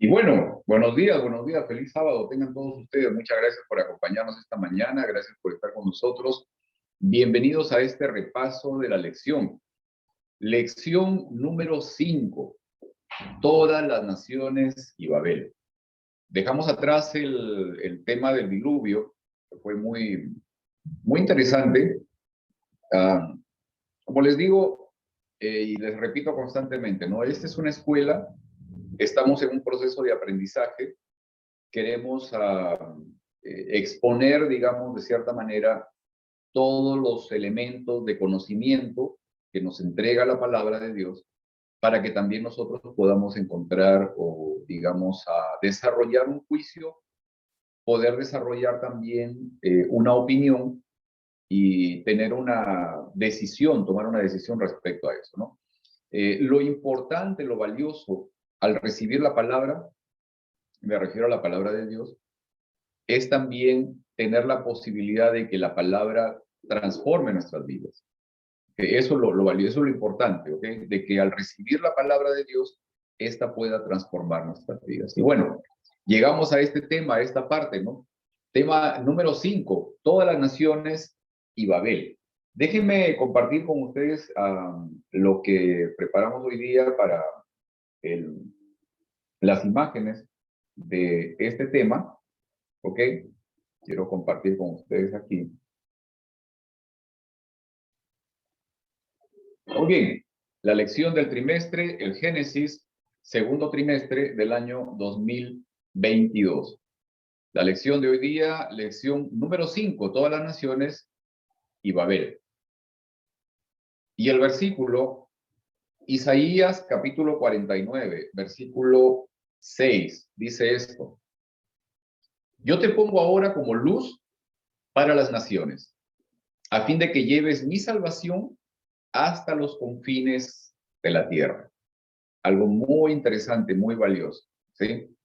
Y bueno, buenos días, feliz sábado tengan todos ustedes. Muchas gracias por acompañarnos esta mañana, gracias por estar con nosotros. Bienvenidos a este repaso de la lección. Lección número 5, todas las naciones y Babel. Dejamos atrás el tema del diluvio, que fue muy interesante. Como les digo, y les repito constantemente, ¿no? Esta es una escuela, estamos en un proceso de aprendizaje, queremos exponer, digamos, de cierta manera, todos los elementos de conocimiento que nos entrega la palabra de Dios, para que también nosotros podamos encontrar o, digamos, a desarrollar un juicio, poder desarrollar también una opinión y tener una decisión, tomar una decisión respecto a eso, ¿no? Lo importante, lo valioso al recibir la palabra, me refiero a la palabra de Dios, es también tener la posibilidad de que la palabra transforme nuestras vidas. Eso es lo valioso, eso es lo importante, ¿ok? De que al recibir la palabra de Dios, esta pueda transformar nuestras vidas. Y bueno, llegamos a este tema, a esta parte, ¿no? Tema número 5, todas las naciones y Babel. Déjenme compartir con ustedes lo que preparamos hoy día para las imágenes de este tema, ¿ok? Quiero compartir con ustedes aquí. Muy bien, la lección del trimestre, el Génesis, segundo trimestre del año 2022. La lección de hoy día, lección número 5, todas las naciones y Babel. Y el versículo, Isaías capítulo 49, versículo 6, dice esto: yo te pongo ahora como luz para las naciones, a fin de que lleves mi salvación hasta los confines de la tierra. Algo muy interesante, muy valioso, ¿sí?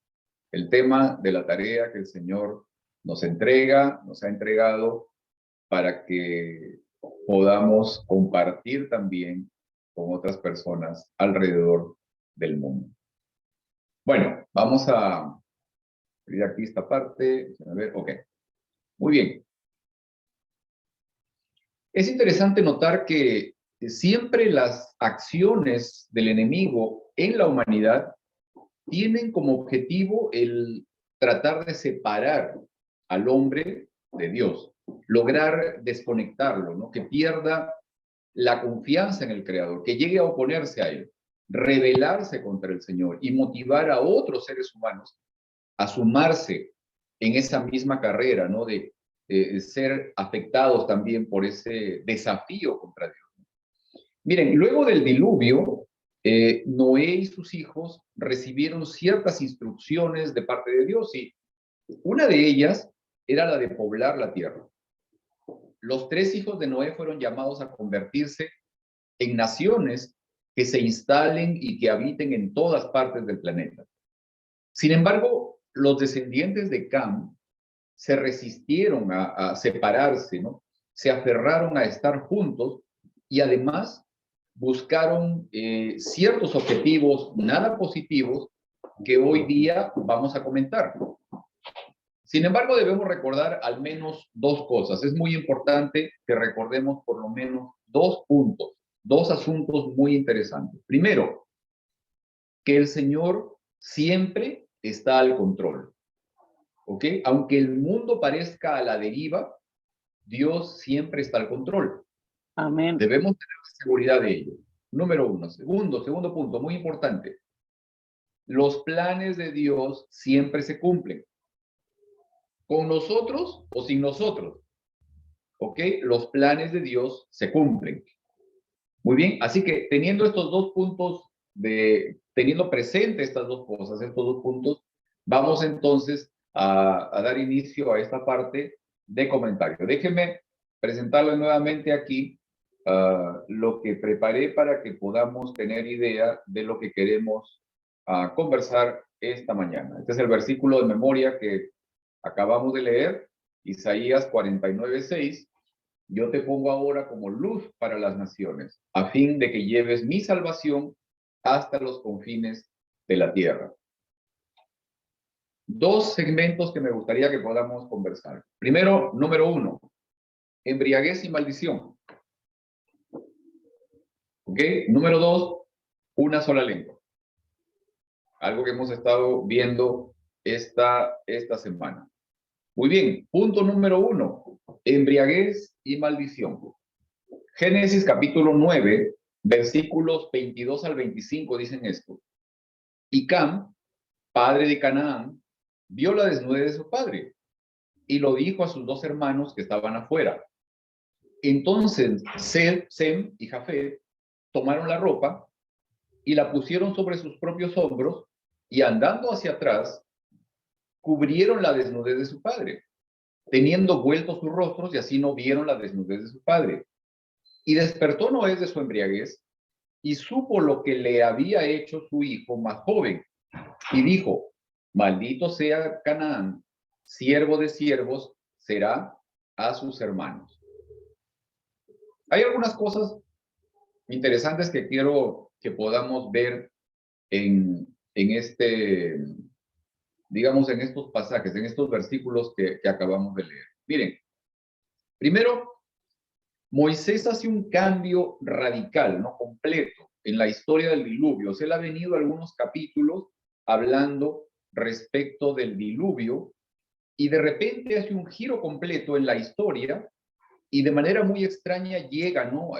El tema de la tarea que el Señor nos entrega, nos ha entregado para que podamos compartir también con otras personas alrededor del mundo. Bueno, vamos a abrir aquí esta parte. A ver, ok. Muy bien. Es interesante notar que siempre las acciones del enemigo en la humanidad tienen como objetivo el tratar de separar al hombre de Dios, lograr desconectarlo, ¿no? Que pierda la confianza en el Creador, que llegue a oponerse a él, rebelarse contra el Señor y motivar a otros seres humanos a sumarse en esa misma carrera, ¿no? De ser afectados también por ese desafío contra Dios. Miren, luego del diluvio, Noé y sus hijos recibieron ciertas instrucciones de parte de Dios y una de ellas era la de poblar la tierra. Los 3 hijos de Noé fueron llamados a convertirse en naciones que se instalen y que habiten en todas partes del planeta. Sin embargo, los descendientes de Cam se resistieron a separarse, ¿no? Se aferraron a estar juntos y además buscaron ciertos objetivos nada positivos que hoy día vamos a comentar. Sin embargo, debemos recordar al menos 2 cosas. Es muy importante que recordemos por lo menos 2 puntos, 2 asuntos muy interesantes. Primero, que el Señor siempre está al control. ¿Ok? Aunque el mundo parezca a la deriva, Dios siempre está al control. Amén. Debemos tener seguridad de ello. Número 1. Segundo punto, muy importante. Los planes de Dios siempre se cumplen. Con nosotros o sin nosotros, ¿ok? Los planes de Dios se cumplen. Muy bien, así que teniendo estos dos puntos teniendo presente estas dos cosas, estos dos puntos, vamos entonces a dar inicio a esta parte de comentario. Déjenme presentarles nuevamente aquí lo que preparé para que podamos tener idea de lo que queremos conversar esta mañana. Este es el versículo de memoria que acabamos de leer, Isaías 49:6. Yo te pongo ahora como luz para las naciones, a fin de que lleves mi salvación hasta los confines de la tierra. Dos segmentos que me gustaría que podamos conversar. Primero, número 1, embriaguez y maldición. ¿Ok? Número 2, una sola lengua. Algo que hemos estado viendo esta semana. Muy bien, punto número 1, embriaguez y maldición. Génesis capítulo 9, versículos 22 al 25 dicen esto. Y Cam, padre de Canaán, vio la desnudez de su padre y lo dijo a sus dos hermanos que estaban afuera. Entonces Sem y Jafet tomaron la ropa y la pusieron sobre sus propios hombros y andando hacia atrás, cubrieron la desnudez de su padre, teniendo vueltos sus rostros y así no vieron la desnudez de su padre. Y despertó Noé de su embriaguez y supo lo que le había hecho su hijo más joven. Y dijo, maldito sea Canaán, siervo de siervos será a sus hermanos. Hay algunas cosas interesantes que quiero que podamos ver en digamos, en estos pasajes, en estos versículos que acabamos de leer. Miren, primero, Moisés hace un cambio radical, no completo, en la historia del diluvio. Él ha venido algunos capítulos hablando respecto del diluvio y de repente hace un giro completo en la historia y de manera muy extraña llega, ¿no?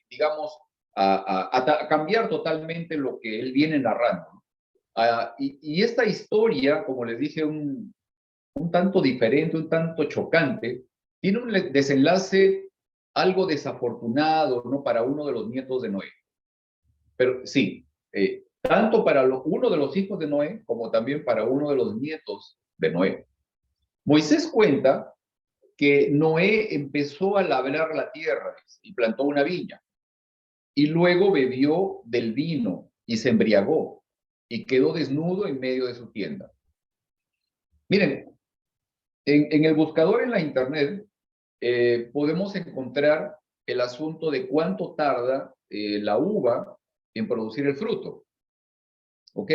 Digamos, a cambiar totalmente lo que él viene narrando. Y esta historia, como les dije, un tanto diferente, un tanto chocante, tiene un desenlace algo desafortunado, ¿no? Para uno de los nietos de Noé. Pero sí, tanto para uno de los hijos de Noé como también para uno de los nietos de Noé. Moisés cuenta que Noé empezó a labrar la tierra y plantó una viña, y luego bebió del vino y se embriagó y quedó desnudo en medio de su tienda. Miren, en el buscador en la internet podemos encontrar el asunto de cuánto tarda la uva en producir el fruto. ¿Ok?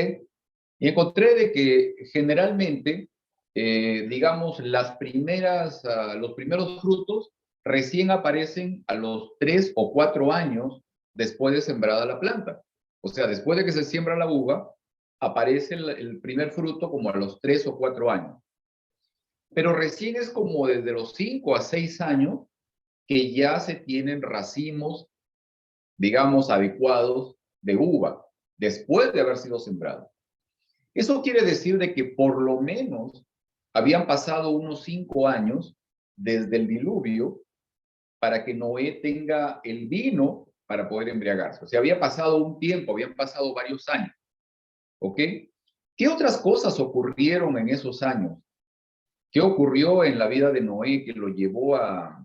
Y encontré de que generalmente, digamos, los primeros frutos recién aparecen a los 3 o 4 años después de sembrada la planta. O sea, después de que se siembra la uva, aparece el primer fruto como a los 3 o 4 años. Pero recién es como desde los 5 a 6 años que ya se tienen racimos, digamos, adecuados de uva, después de haber sido sembrado. Eso quiere decir de que por lo menos habían pasado unos 5 años desde el diluvio para que Noé tenga el vino para poder embriagarse. O sea, había pasado un tiempo, habían pasado varios años. ¿Ok? ¿Qué otras cosas ocurrieron en esos años? ¿Qué ocurrió en la vida de Noé que lo llevó a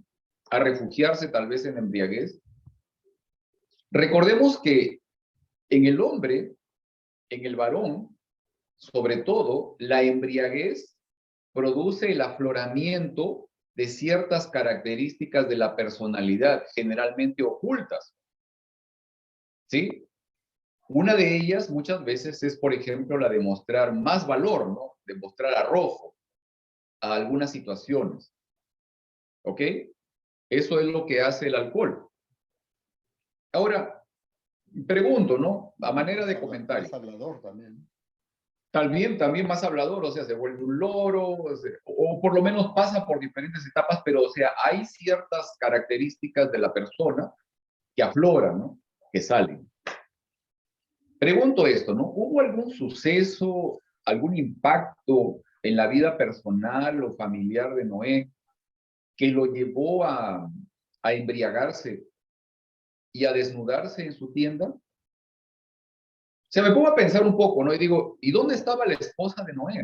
refugiarse tal vez en embriaguez? Recordemos que en el hombre, en el varón, sobre todo, la embriaguez produce el afloramiento de ciertas características de la personalidad, generalmente ocultas. ¿Sí? Una de ellas muchas veces es, por ejemplo, la de mostrar más valor, ¿no? De mostrar arrojo a algunas situaciones. ¿Ok? Eso es lo que hace el alcohol. Ahora, pregunto, ¿no? A manera de comentario. Más hablador también. También más hablador, o sea, se vuelve un loro, o por lo menos pasa por diferentes etapas, pero, o sea, hay ciertas características de la persona que afloran, ¿no? Que salen. Pregunto esto, ¿no? ¿Hubo algún suceso, algún impacto en la vida personal o familiar de Noé que lo llevó a embriagarse y a desnudarse en su tienda? Se me pongo a pensar un poco, ¿no? Y digo, ¿y dónde estaba la esposa de Noé?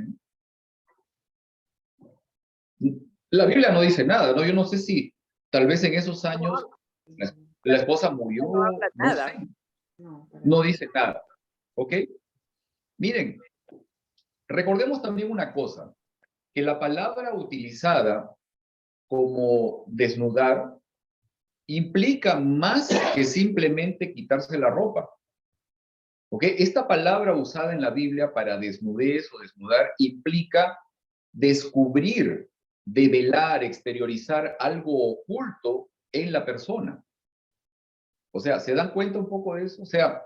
¿No? La Biblia no dice nada, ¿no? Yo no sé si tal vez en esos años la, la esposa murió, No habla no nada. sé, no dice nada, ¿ok? Miren, recordemos también una cosa, que la palabra utilizada como desnudar implica más que simplemente quitarse la ropa. ¿Ok? Esta palabra usada en la Biblia para desnudez o desnudar implica descubrir, develar, exteriorizar algo oculto en la persona. O sea, ¿se dan cuenta un poco de eso? O sea,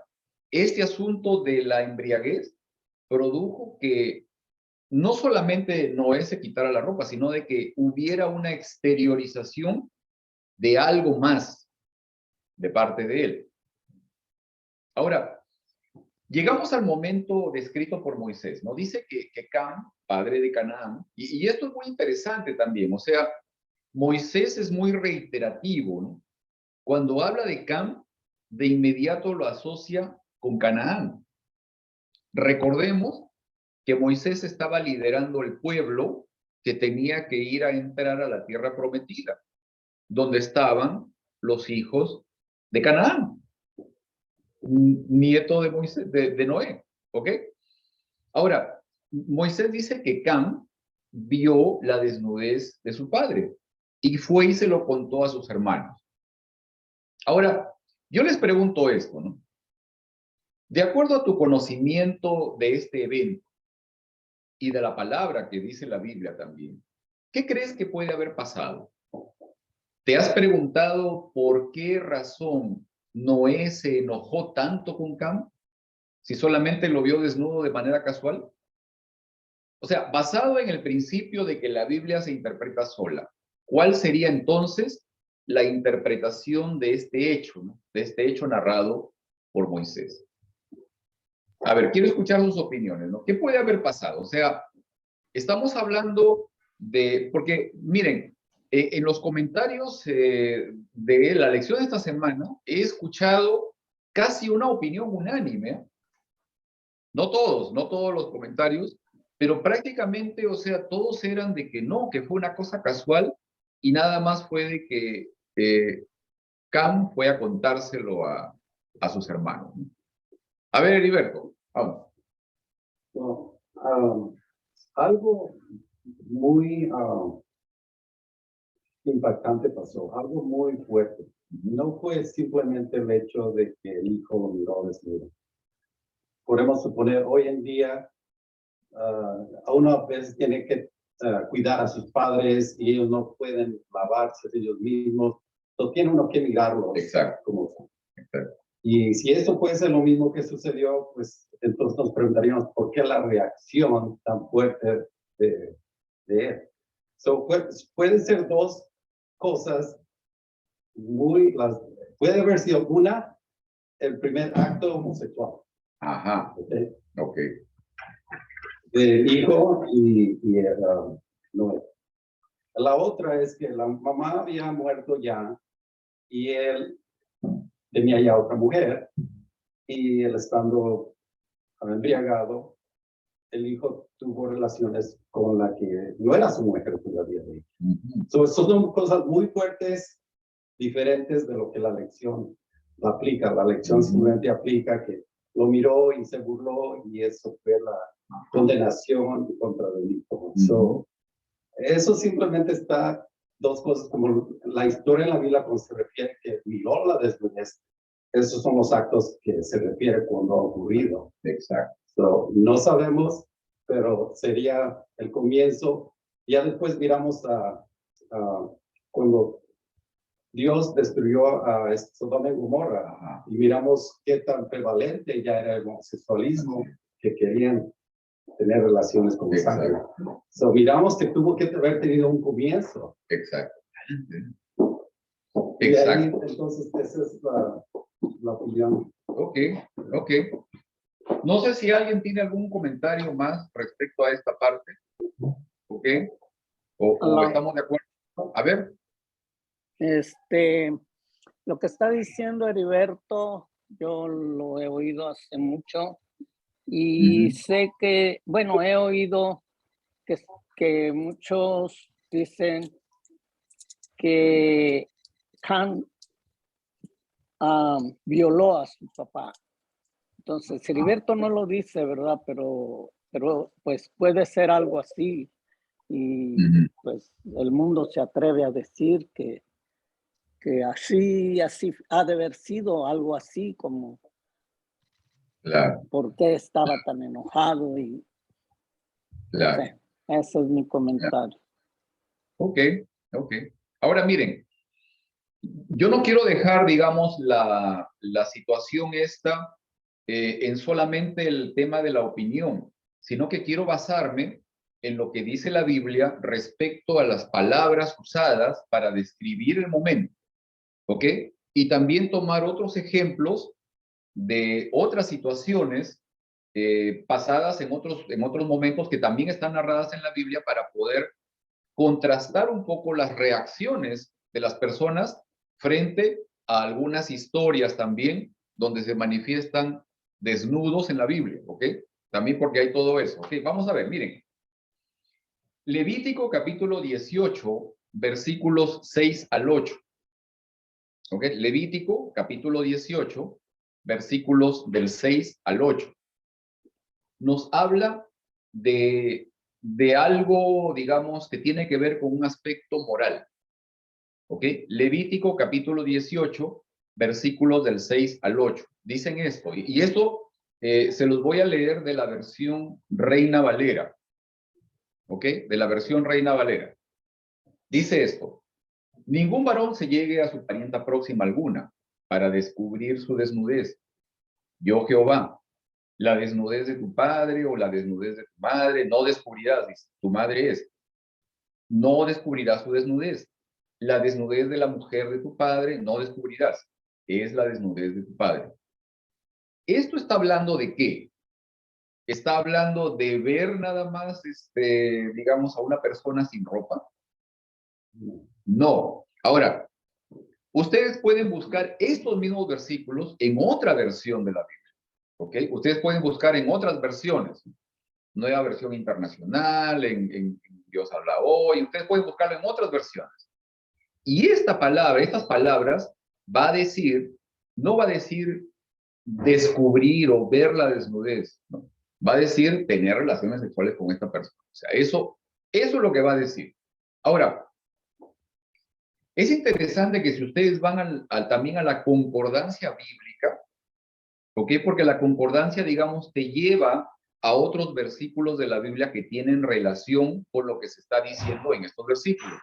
este asunto de la embriaguez produjo que no solamente Noé se quitara la ropa, sino de que hubiera una exteriorización de algo más de parte de él. Ahora, llegamos al momento descrito por Moisés, ¿no? Dice que Cam, padre de Canaán, y esto es muy interesante también, o sea, Moisés es muy reiterativo, ¿no? Cuando habla de Cam, de inmediato lo asocia con Canaán. Recordemos que Moisés estaba liderando el pueblo que tenía que ir a entrar a la tierra prometida, donde estaban los hijos de Canaán, nieto de Moisés, de Noé, ¿ok? Ahora, Moisés dice que Cam vio la desnudez de su padre y fue y se lo contó a sus hermanos. Ahora, yo les pregunto esto, ¿no? De acuerdo a tu conocimiento de este evento y de la palabra que dice la Biblia también, ¿qué crees que puede haber pasado? ¿Te has preguntado por qué razón Noé se enojó tanto con Cam si solamente lo vio desnudo de manera casual? O sea, basado en el principio de que la Biblia se interpreta sola, ¿cuál sería entonces la interpretación de este hecho, ¿no? De este hecho narrado por Moisés? A ver, quiero escuchar sus opiniones, ¿no? ¿Qué puede haber pasado? O sea, estamos hablando de, porque miren, en los comentarios de la lección de esta semana he escuchado casi una opinión unánime, ¿eh? No todos los comentarios, pero prácticamente, o sea, todos eran de que no, que fue una cosa casual y nada más fue de que Cam fue a contárselo a sus hermanos, ¿no? A ver, Heriberto, vamos. No, algo muy impactante pasó, algo muy fuerte. No fue simplemente el hecho de que el hijo lo miró desnudo. Podemos suponer hoy en día, a uno a veces tiene que cuidar a sus padres y ellos no pueden lavarse ellos mismos. Entonces tiene uno que mirarlos. Exacto. Como son. Exacto. Y si eso puede ser lo mismo que sucedió, pues entonces nos preguntaríamos por qué la reacción tan fuerte de él. Pueden ser dos cosas puede haber sido una, el primer acto homosexual. Ajá, ¿Okay? ok. Del hijo y Noé. La otra es que la mamá había muerto ya y él tenía ya otra mujer y él estando embriagado, el hijo tuvo relaciones con la que no era su mujer todavía. Son cosas muy fuertes, diferentes de lo que la lección aplica. La lección simplemente aplica que lo miró y se burló y eso fue la condenación contra el hijo. Eso simplemente está dos cosas, como la historia en la Biblia cuando se refiere que miró la desnudez. Esos son los actos que se refiere cuando ha ocurrido. Exacto. No sabemos, pero sería el comienzo. Ya después miramos cuando Dios destruyó a Sodoma y Gomorra y miramos qué tan prevalente ya era el homosexualismo, que querían tener relaciones con los ángeles. Miramos que tuvo que haber tenido un comienzo. Exacto. Y ahí, entonces, esa es la opinión. Ok. No sé si alguien tiene algún comentario más respecto a esta parte. ¿Ok? ¿O estamos de acuerdo? A ver. Lo que está diciendo Heriberto, yo lo he oído hace mucho y sé que, bueno, he oído que muchos dicen que Kant violó a su papá. Entonces, Heriberto no lo dice, ¿verdad? Pero pues puede ser algo así. Y pues el mundo se atreve a decir que así ha de haber sido algo así como Claro, por qué estaba tan enojado y no claro. sé, ese es mi comentario. Ok, ok. Ahora miren, yo no quiero dejar, digamos, la situación esta en solamente el tema de la opinión, sino que quiero basarme en lo que dice la Biblia respecto a las palabras usadas para describir el momento, ¿ok? Y también tomar otros ejemplos de otras situaciones pasadas en otros momentos que también están narradas en la Biblia para poder contrastar un poco las reacciones de las personas frente a algunas historias también donde se manifiestan desnudos en la Biblia, ¿ok? También porque hay todo eso, ¿ok? Vamos a ver, miren. Levítico capítulo 18, versículos 6 al 8, ¿ok? Levítico capítulo 18, versículos del 6 al 8. Nos habla de algo, digamos, que tiene que ver con un aspecto moral. ¿Ok? Levítico capítulo 18, versículos del 6 al 8. Dicen esto, y esto se los voy a leer de la versión Reina Valera. ¿Ok? De la versión Reina Valera. Dice esto: ningún varón se llegue a su parienta próxima alguna para descubrir su desnudez. Yo, Jehová, la desnudez de tu padre o la desnudez de tu madre, no descubrirás, dice, tu madre es. No descubrirás su desnudez. La desnudez de la mujer de tu padre no descubrirás. Es la desnudez de tu padre. ¿Esto está hablando de qué? ¿Está hablando de ver nada más, digamos, a una persona sin ropa? No. Ahora, ustedes pueden buscar estos mismos versículos en otra versión de la Biblia, ¿ok? Ustedes pueden buscar en otras versiones, nueva versión internacional, en Dios habla hoy, ustedes pueden buscarlo en otras versiones. Y esta palabra, estas palabras, va a decir, no va a decir descubrir o ver la desnudez, ¿no? Va a decir tener relaciones sexuales con esta persona. O sea, eso es lo que va a decir. Ahora, es interesante que si ustedes van también a la concordancia bíblica, ¿ok? Porque la concordancia, digamos, te lleva a otros versículos de la Biblia que tienen relación con lo que se está diciendo en estos versículos.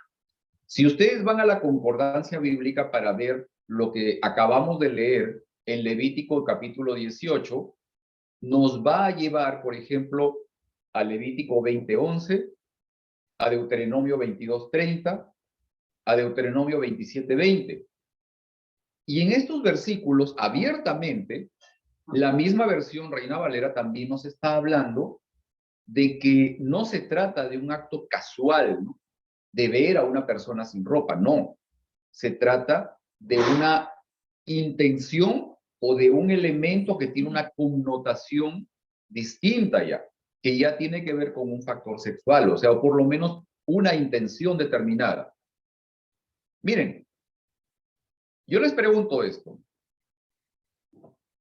Si ustedes van a la concordancia bíblica para ver lo que acabamos de leer en Levítico capítulo 18, nos va a llevar, por ejemplo, a Levítico 20:11, a Deuteronomio 22:30, a Deuteronomio 27:20. Y en estos versículos, abiertamente, la misma versión Reina Valera también nos está hablando de que no se trata de un acto casual, ¿no? De ver a una persona sin ropa, no. Se trata de una intención o de un elemento que tiene una connotación distinta ya, que ya tiene que ver con un factor sexual, o sea, o por lo menos una intención determinada. Miren, yo les pregunto esto.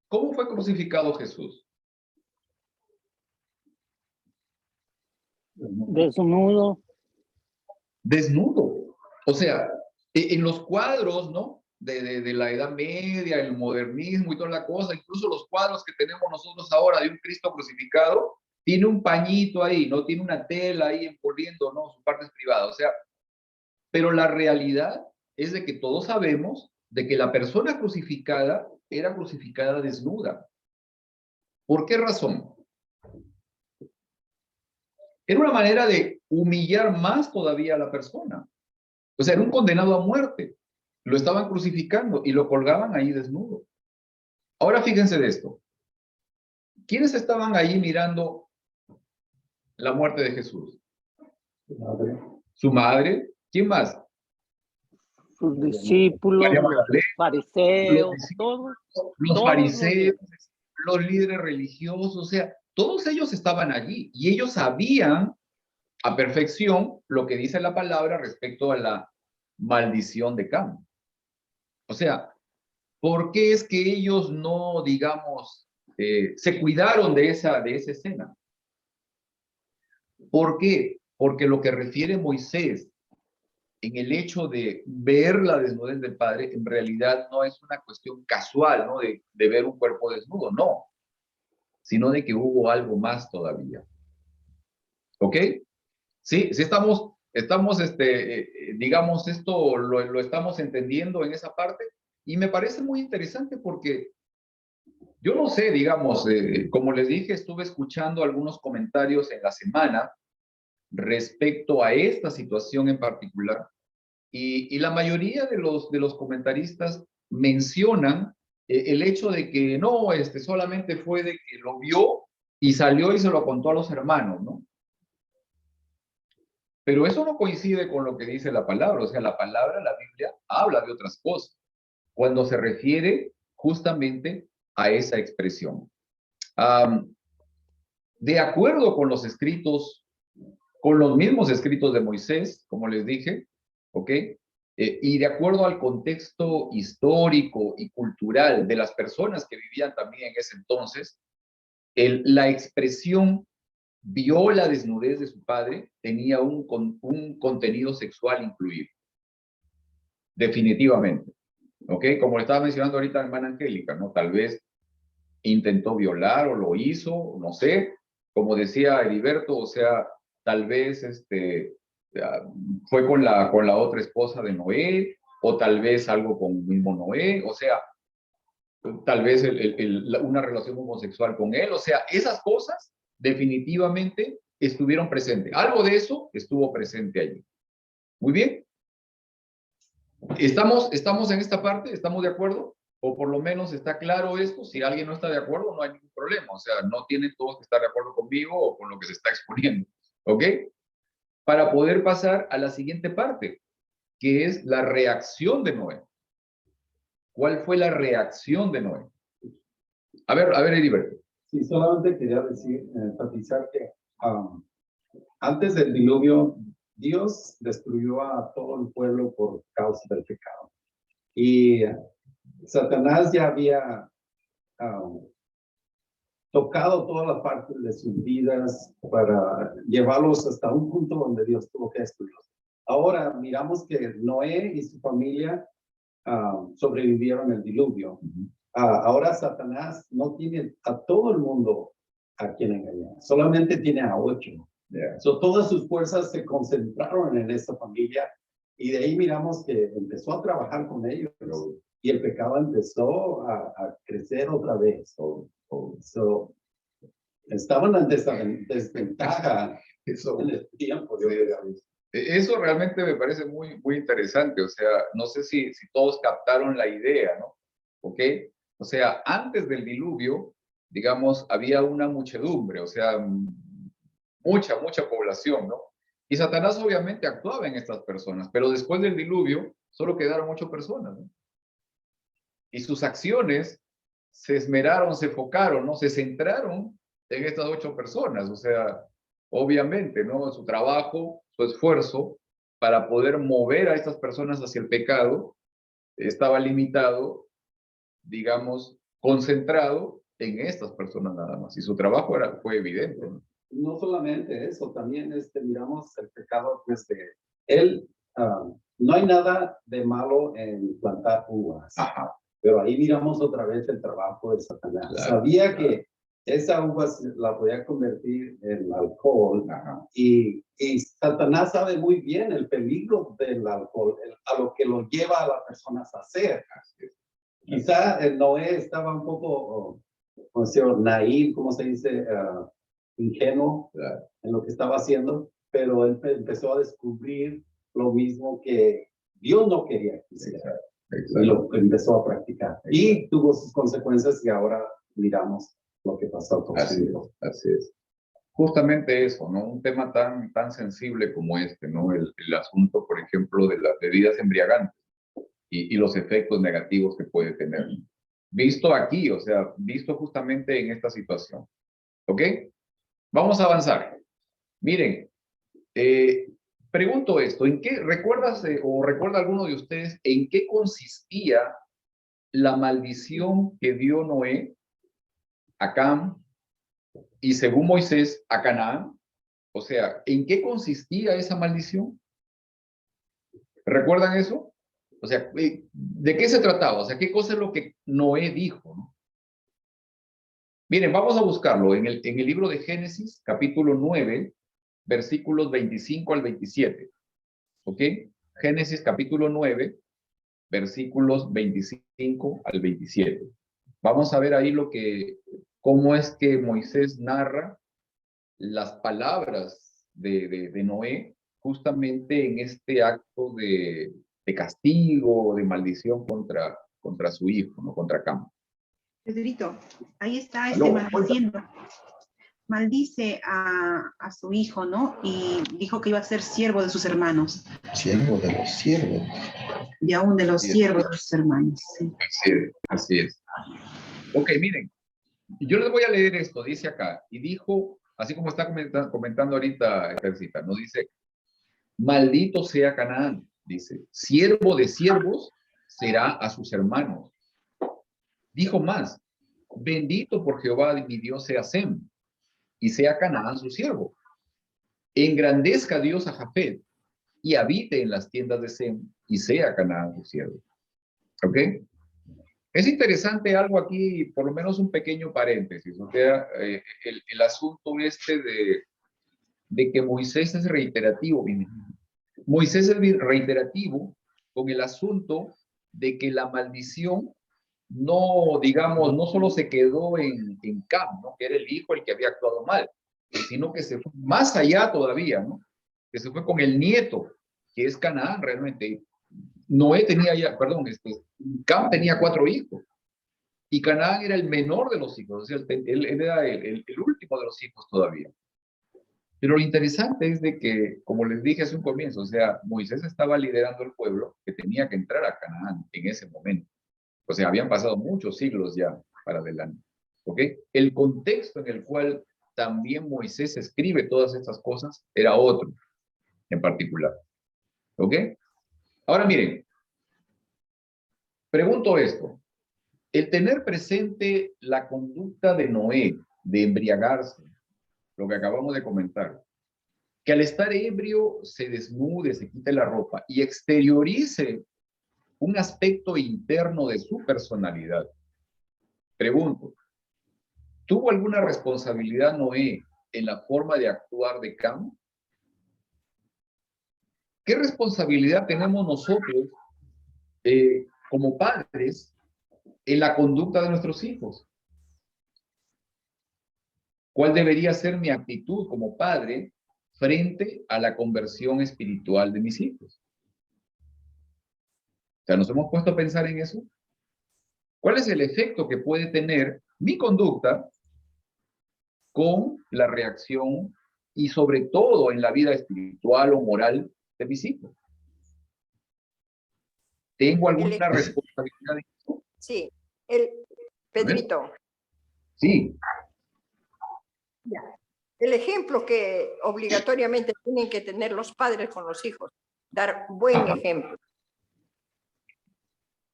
¿Cómo fue crucificado Jesús? Desnudo. Desnudo. O sea, en los cuadros, ¿no? De la Edad Media, el modernismo y toda la cosa, incluso los cuadros que tenemos nosotros ahora de un Cristo crucificado, tiene un pañito ahí, no tiene una tela ahí envolviendo, ¿no? Sus partes privadas. O sea, pero la realidad es de que todos sabemos de que la persona crucificada era crucificada desnuda. ¿Por qué razón? Era una manera de humillar más todavía a la persona. O sea, era un condenado a muerte. Lo estaban crucificando y lo colgaban ahí desnudo. Ahora fíjense de esto. ¿Quiénes estaban ahí mirando la muerte de Jesús? Su madre. Su madre. ¿Quién más? sus discípulos, María los Magdalena, fariseos, todos, los todos fariseos, los líderes religiosos, o sea, todos ellos estaban allí y ellos sabían a perfección lo que dice la palabra respecto a la maldición de Cam. O sea, ¿por qué es que ellos no, digamos, se cuidaron de esa escena? ¿Por qué? Porque lo que refiere Moisés en el hecho de ver la desnudez del Padre, en realidad no es una cuestión casual, ¿no? De ver un cuerpo desnudo, no, sino de que hubo algo más todavía. ¿Ok? Sí, sí estamos digamos, esto lo estamos entendiendo en esa parte y me parece muy interesante porque yo no sé, digamos, como les dije, estuve escuchando algunos comentarios en la semana respecto a esta situación en particular y la mayoría de los comentaristas mencionan el hecho de que no, solamente fue de que lo vio y salió y se lo contó a los hermanos, ¿no? Pero eso no coincide con lo que dice la palabra, o sea, la palabra, la Biblia, habla de otras cosas, cuando se refiere justamente a esa expresión. De acuerdo con los escritos, con los mismos escritos de Moisés, como les dije, ¿ok? Y de acuerdo al contexto histórico y cultural de las personas que vivían también en ese entonces, la expresión vio la desnudez de su padre tenía un contenido sexual incluido, definitivamente, ¿ok? Como le estaba mencionando ahorita la hermana Angélica, ¿no? Tal vez intentó violar o lo hizo, no sé, como decía Heriberto, o sea, tal vez fue con la otra esposa de Noé, o tal vez algo con el mismo Noé, o sea, tal vez una relación homosexual con él, o sea, esas cosas definitivamente estuvieron presentes. Algo de eso estuvo presente allí. Muy bien. ¿Estamos en esta parte? ¿Estamos de acuerdo? O por lo menos está claro esto. Si alguien no está de acuerdo, no hay ningún problema. O sea, no tienen todos que estar de acuerdo conmigo o con lo que se está exponiendo. ¿Ok? Para poder pasar a la siguiente parte, que es la reacción de Noé. ¿Cuál fue la reacción de Noé? A ver, Heriberto. Sí, solamente quería decir, enfatizar que antes del diluvio, Dios destruyó a todo el pueblo por causa del pecado. Y Satanás ya había tocado todas las partes de sus vidas para llevarlos hasta un punto donde Dios tuvo que destruirlos. Ahora miramos que Noé y su familia sobrevivieron el diluvio. Ahora Satanás no tiene a todo el mundo a quien engañar, solamente tiene a 8. So, todas sus fuerzas se concentraron en esta familia y de ahí miramos que empezó a trabajar con ellos y el pecado empezó a crecer otra vez. So, estaban en desventaja en el tiempo. Eso realmente me parece muy, muy interesante. O sea, no sé si todos captaron la idea, ¿no? ¿Ok? O sea, antes del diluvio, digamos, había una muchedumbre, o sea, mucha población, ¿no? Y Satanás obviamente actuaba en estas personas, pero después del diluvio solo quedaron 8 personas, ¿no? Y sus acciones se esmeraron, se enfocaron, ¿no? Se centraron en estas 8 personas, o sea, obviamente, ¿no? Su trabajo, su esfuerzo para poder mover a estas personas hacia el pecado estaba limitado, digamos, concentrado en estas personas nada más. Y su trabajo fue evidente, ¿no? No solamente eso, también miramos el pecado desde él. No hay nada de malo en plantar uvas. Ajá. Pero ahí miramos otra vez el trabajo de Satanás. Claro, sabía que esa uva la podía convertir en alcohol. Y Satanás sabe muy bien el peligro del alcohol, a lo que lo lleva a las personas a hacer. Quizá Noé estaba un poco, naive, ¿cómo se dice? Ingenuo en lo que estaba haciendo, pero él empezó a descubrir lo mismo que Dios no quería que hiciera. Y lo empezó a practicar. Y tuvo sus consecuencias y ahora miramos lo que pasó con su hijo. Así es. Justamente eso, ¿no? Un tema tan sensible como este, ¿no? El asunto, por ejemplo, de las bebidas embriagantes. y los efectos negativos que puede tener. Visto aquí, o sea, visto justamente en esta situación. ¿Ok? Vamos a avanzar. Miren, pregunto esto, ¿en qué recuerdas o recuerda alguno de ustedes en qué consistía la maldición que dio Noé a Cam y según Moisés a Canaán? O sea, ¿en qué consistía esa maldición? ¿Recuerdan eso? O sea, ¿de qué se trataba? O sea, ¿qué cosa es lo que Noé dijo, ¿no? Miren, vamos a buscarlo en el libro de Génesis, capítulo 9, versículos 25 al 27. ¿Ok? Génesis, capítulo 9, versículos 25 al 27. Vamos a ver ahí cómo es que Moisés narra las palabras de Noé justamente en este acto de castigo, de maldición contra su hijo, ¿no? Contra Cam. Pedrito, ahí está Aló, maldiciendo. Maldice a su hijo, ¿no? Y dijo que iba a ser siervo de sus hermanos. Siervo de los siervos. Y aún de los Sí. siervos de sus hermanos. Sí. Así es, así es. Ok, miren, yo les voy a leer esto, dice acá, y dijo, así como está comentando ahorita Ejercita, nos dice, maldito sea Canaán, dice, siervo de siervos será a sus hermanos. Dijo más, bendito por Jehová mi Dios sea Sem, y sea Canaán su siervo. Engrandezca Dios a Jafet, y habite en las tiendas de Sem, y sea Canaán su siervo. ¿Ok? Es interesante algo aquí, por lo menos un pequeño paréntesis, o sea, el asunto este de que Moisés es reiterativo. Moisés es reiterativo con el asunto de que la maldición no, digamos, no solo se quedó en Cam, ¿no? Que era el hijo el que había actuado mal, sino que se fue más allá todavía, ¿no? Que se fue con el nieto, que es Canaán realmente. Noé tenía ya, perdón, Cam tenía 4 hijos. Y Canaán era el menor de los hijos, o sea, él era el último de los hijos todavía. Pero lo interesante es de que, como les dije hace un comienzo, o sea, Moisés estaba liderando el pueblo que tenía que entrar a Canaán en ese momento. O sea, habían pasado muchos siglos ya para adelante. ¿Ok? El contexto en el cual también Moisés escribe todas estas cosas era otro en particular. ¿Ok? Ahora miren, pregunto esto. El tener presente la conducta de Noé de embriagarse, lo que acabamos de comentar, que al estar ebrio se desnude, se quite la ropa y exteriorice un aspecto interno de su personalidad. Pregunto, ¿tuvo alguna responsabilidad Noé en la forma de actuar de Cam? ¿Qué responsabilidad tenemos nosotros como padres en la conducta de nuestros hijos? ¿Cuál debería ser mi actitud como padre frente a la conversión espiritual de mis hijos? O sea, ¿nos hemos puesto a pensar en eso? ¿Cuál es el efecto que puede tener mi conducta con la reacción y sobre todo en la vida espiritual o moral de mis hijos? ¿Tengo alguna responsabilidad en eso? Sí, Pedrito. Sí. Ya. El ejemplo que obligatoriamente tienen que tener los padres con los hijos, dar buen ejemplo.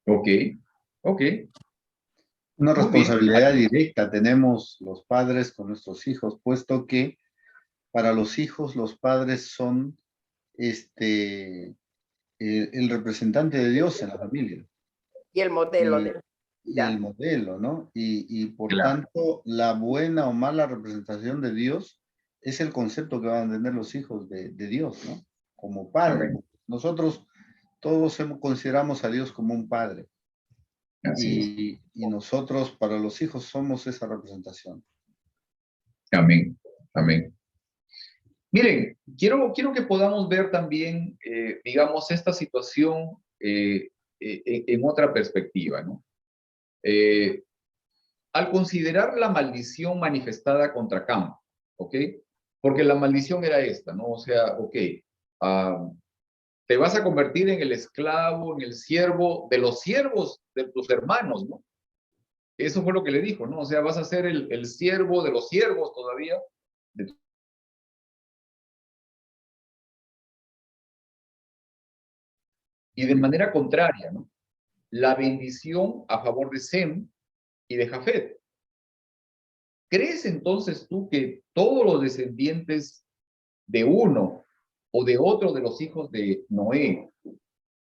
Ok, ok. Una Muy responsabilidad directa tenemos los padres con nuestros hijos, puesto que para los hijos los padres son el representante de Dios en la familia. Y el modelo de Y el modelo, ¿no? Y por tanto, la buena o mala representación de Dios es el concepto que van a tener los hijos de Dios, ¿no? Como padre. Amén. Nosotros todos consideramos a Dios como un padre. Así Y nosotros para los hijos somos esa representación. Amén, amén. Miren, quiero que podamos ver también, digamos, esta situación en otra perspectiva, ¿no? Al considerar la maldición manifestada contra Cam, ¿ok? Porque la maldición era esta, ¿no? O sea, ok, te vas a convertir en el esclavo, en el siervo de los siervos de tus hermanos, ¿no? Eso fue lo que le dijo, ¿no? O sea, vas a ser el siervo de los siervos todavía. Y de manera contraria, ¿no? La bendición a favor de Sem y de Jafet. ¿Crees entonces tú que todos los descendientes de uno o de otro de los hijos de Noé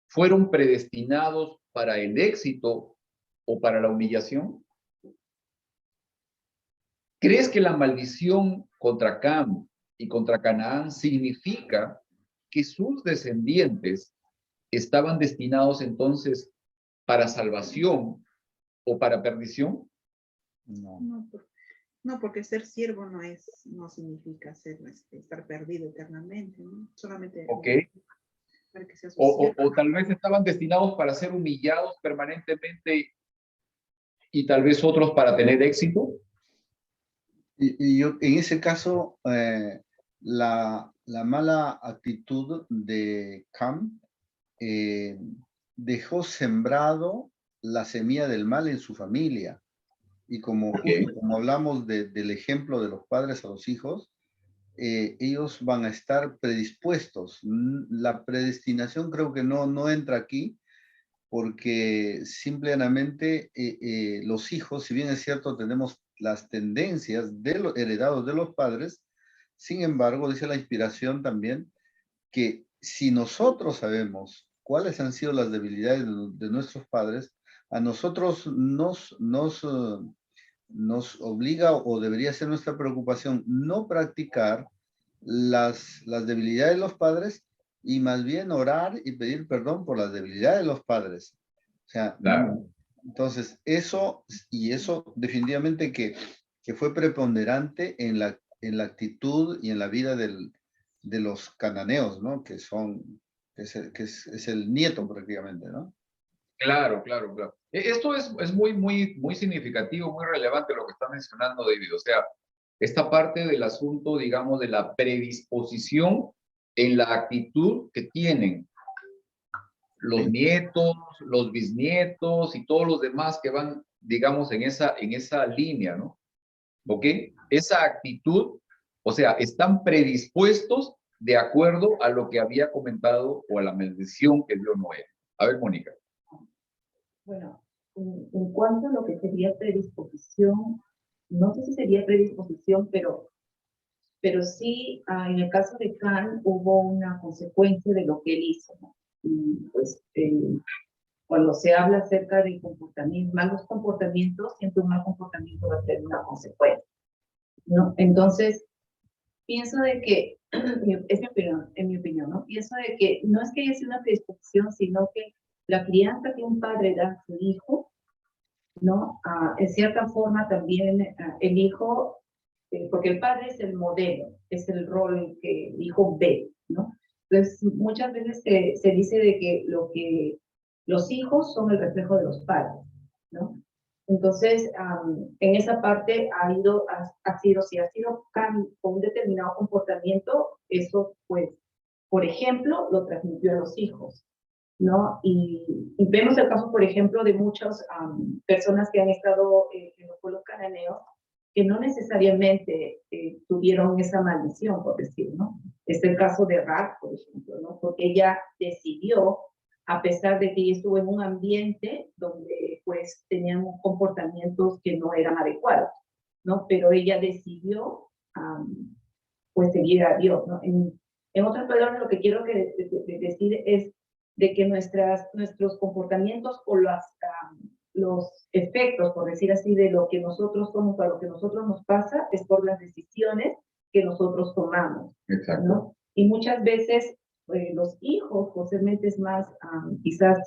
fueron predestinados para el éxito o para la humillación? ¿Crees que la maldición contra Cam y contra Canaán significa que sus descendientes estaban destinados entonces para salvación o para perdición? No. No, porque ser siervo no significa estar perdido eternamente, ¿no? Solamente Ok. para que seas O tal vez estaban destinados para ser humillados permanentemente y tal vez otros para tener éxito. Y yo, en ese caso, la mala actitud de Cam dejó sembrado la semilla del mal en su familia. Y como hablamos del ejemplo de los padres a los hijos, ellos van a estar predispuestos. La predestinación creo que no entra aquí, porque simplemente los hijos, si bien es cierto, tenemos las tendencias heredados de los padres, sin embargo, dice la inspiración también, que si nosotros sabemos cuáles han sido las debilidades de nuestros padres, a nosotros nos obliga o debería ser nuestra preocupación no practicar las debilidades de los padres y más bien orar y pedir perdón por las debilidades de los padres. O sea, Claro. entonces eso definitivamente que fue preponderante en la actitud y en la vida de los cananeos, ¿no? Que es el nieto prácticamente, ¿no? Claro, claro, claro. Esto es muy significativo, muy relevante lo que está mencionando David. O sea, esta parte del asunto, digamos, de la predisposición en la actitud que tienen los nietos, los bisnietos y todos los demás que van, digamos, en esa línea, ¿no? ¿Ok? Esa actitud, o sea, están predispuestos de acuerdo a lo que había comentado o a la maldición que dio Noé. A ver, Mónica. Bueno, en cuanto a lo que sería predisposición, no sé si sería predisposición, pero sí, en el caso de Can hubo una consecuencia de lo que él hizo, ¿no? Y pues cuando se habla acerca de comportamientos, malos comportamientos, siempre un mal comportamiento va a tener una consecuencia, ¿no? Entonces, pienso de que, es en mi opinión, ¿no? Pienso de que no es que haya sido una predisposición, sino que la crianza que un padre da a su hijo, ¿no? En cierta forma también el hijo, porque el padre es el modelo, es el rol que el hijo ve, ¿no? Entonces, muchas veces se dice de que los hijos son el reflejo de los padres, ¿no? Entonces, en esa parte si ha sido con un determinado comportamiento, eso, pues, por ejemplo, lo transmitió a los hijos, ¿no? Y vemos el caso, por ejemplo, de muchas personas que han estado en los pueblos cananeos que no necesariamente tuvieron esa maldición, por decir, ¿no? Es el caso de Raab, por ejemplo, ¿no? Porque ella decidió, a pesar de que ella estuvo en un ambiente donde, pues, tenían comportamientos que no eran adecuados, ¿no? Pero ella decidió, pues, seguir a Dios, ¿no? En otras palabras, lo que quiero decir es de que nuestros comportamientos o los efectos, por decir así, de lo que nosotros somos o lo que nosotros nos pasa es por las decisiones que nosotros tomamos. Exacto. ¿No? Y muchas veces los hijos, por ser mentes más quizás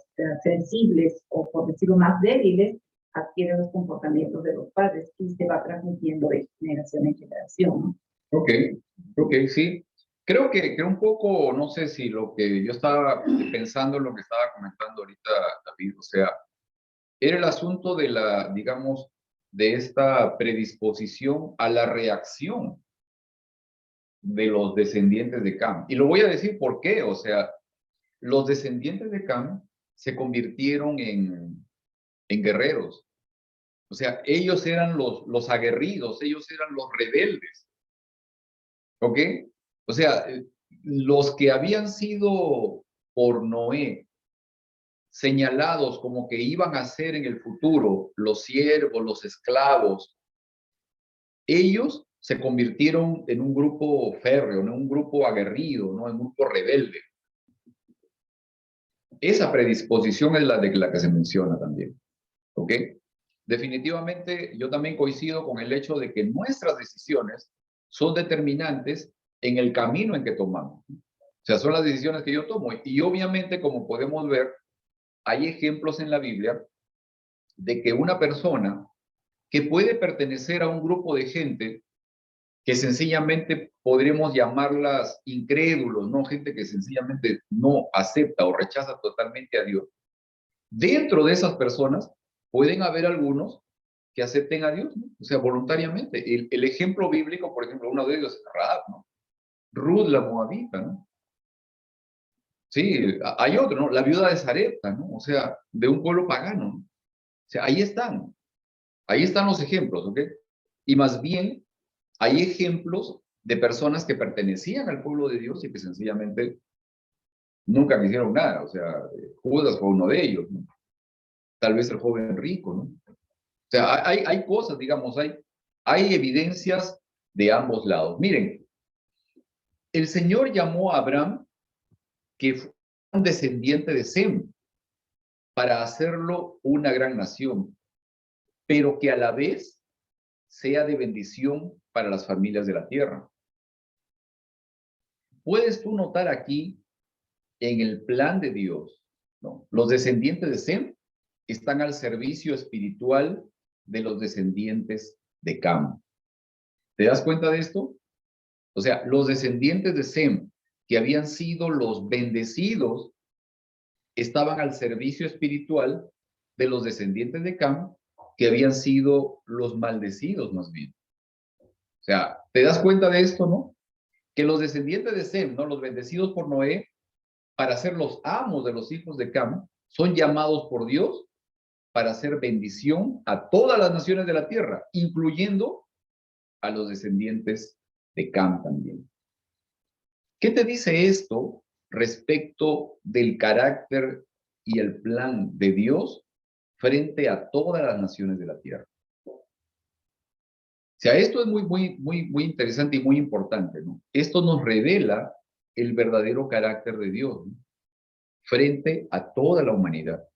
sensibles o por decirlo más débiles, adquieren los comportamientos de los padres y se va transmitiendo de generación en generación, ¿no? Ok, sí. Creo que un poco, no sé si lo que yo estaba pensando en lo que estaba comentando ahorita, David, o sea, era el asunto de digamos, de esta predisposición a la reacción de los descendientes de Cam. Y lo voy a decir por qué, o sea, los descendientes de Cam se convirtieron en guerreros. O sea, ellos eran los aguerridos, ellos eran los rebeldes. ¿Ok? O sea, los que habían sido por Noé señalados como que iban a ser en el futuro los siervos, los esclavos, ellos se convirtieron en un grupo férreo, en un grupo aguerrido, ¿no? En un grupo rebelde. Esa predisposición es la de la que se menciona también. ¿Ok? Definitivamente yo también coincido con el hecho de que nuestras decisiones son determinantes en el camino en que tomamos. O sea, son las decisiones que yo tomo. Y obviamente, como podemos ver, hay ejemplos en la Biblia de que una persona que puede pertenecer a un grupo de gente que sencillamente podríamos llamarlas incrédulos, ¿no? Gente que sencillamente no acepta o rechaza totalmente a Dios. Dentro de esas personas pueden haber algunos que acepten a Dios, ¿no? O sea, voluntariamente. El ejemplo bíblico, por ejemplo, uno de ellos es Rahab, ¿no? Ruth la Moabita, ¿no? Sí, hay otro, ¿no? La viuda de Sarepta, ¿no? O sea, de un pueblo pagano, ¿no? O sea, ahí están los ejemplos, ¿ok? Y más bien, hay ejemplos de personas que pertenecían al pueblo de Dios y que sencillamente nunca hicieron nada. O sea, Judas fue uno de ellos, ¿no? Tal vez el joven rico, ¿no? O sea, hay cosas, digamos, hay evidencias de ambos lados. Miren, el Señor llamó a Abraham, que fue un descendiente de Sem, para hacerlo una gran nación, pero que a la vez sea de bendición para las familias de la tierra. Puedes tú notar aquí, en el plan de Dios, ¿no? Los descendientes de Sem están al servicio espiritual de los descendientes de Cam. ¿Te das cuenta de esto? O sea, los descendientes de Sem, que habían sido los bendecidos, estaban al servicio espiritual de los descendientes de Cam, que habían sido los maldecidos más bien. O sea, ¿te das cuenta de esto, no? Que los descendientes de Sem, ¿no? Los bendecidos por Noé, para ser los amos de los hijos de Cam, son llamados por Dios para hacer bendición a todas las naciones de la tierra, incluyendo a los descendientes de Cam también. ¿Qué te dice esto respecto del carácter y el plan de Dios frente a todas las naciones de la tierra? O sea, esto es muy interesante y muy importante, ¿no? Esto nos revela el verdadero carácter de Dios, ¿no? Frente a toda la humanidad.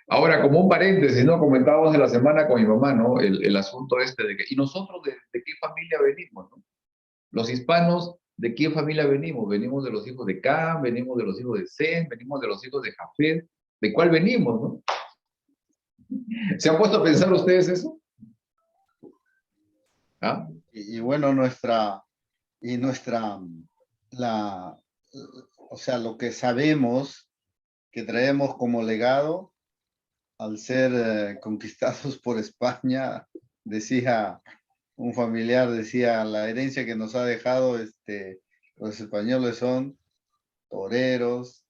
Ahora, como un paréntesis, ¿no? Comentábamos en la semana con mi mamá, ¿no? El asunto este de que, ¿y nosotros de qué familia venimos, no? Los hispanos, ¿de qué familia venimos? Venimos de los hijos de Cam, venimos de los hijos de Sem, venimos de los hijos de Jafet. ¿De cuál venimos, no? ¿Se han puesto a pensar ustedes eso? ¿Ah? Y bueno, o sea, lo que sabemos que traemos como legado al ser conquistados por España, decía un familiar, decía, la herencia que nos ha dejado los españoles son toreros,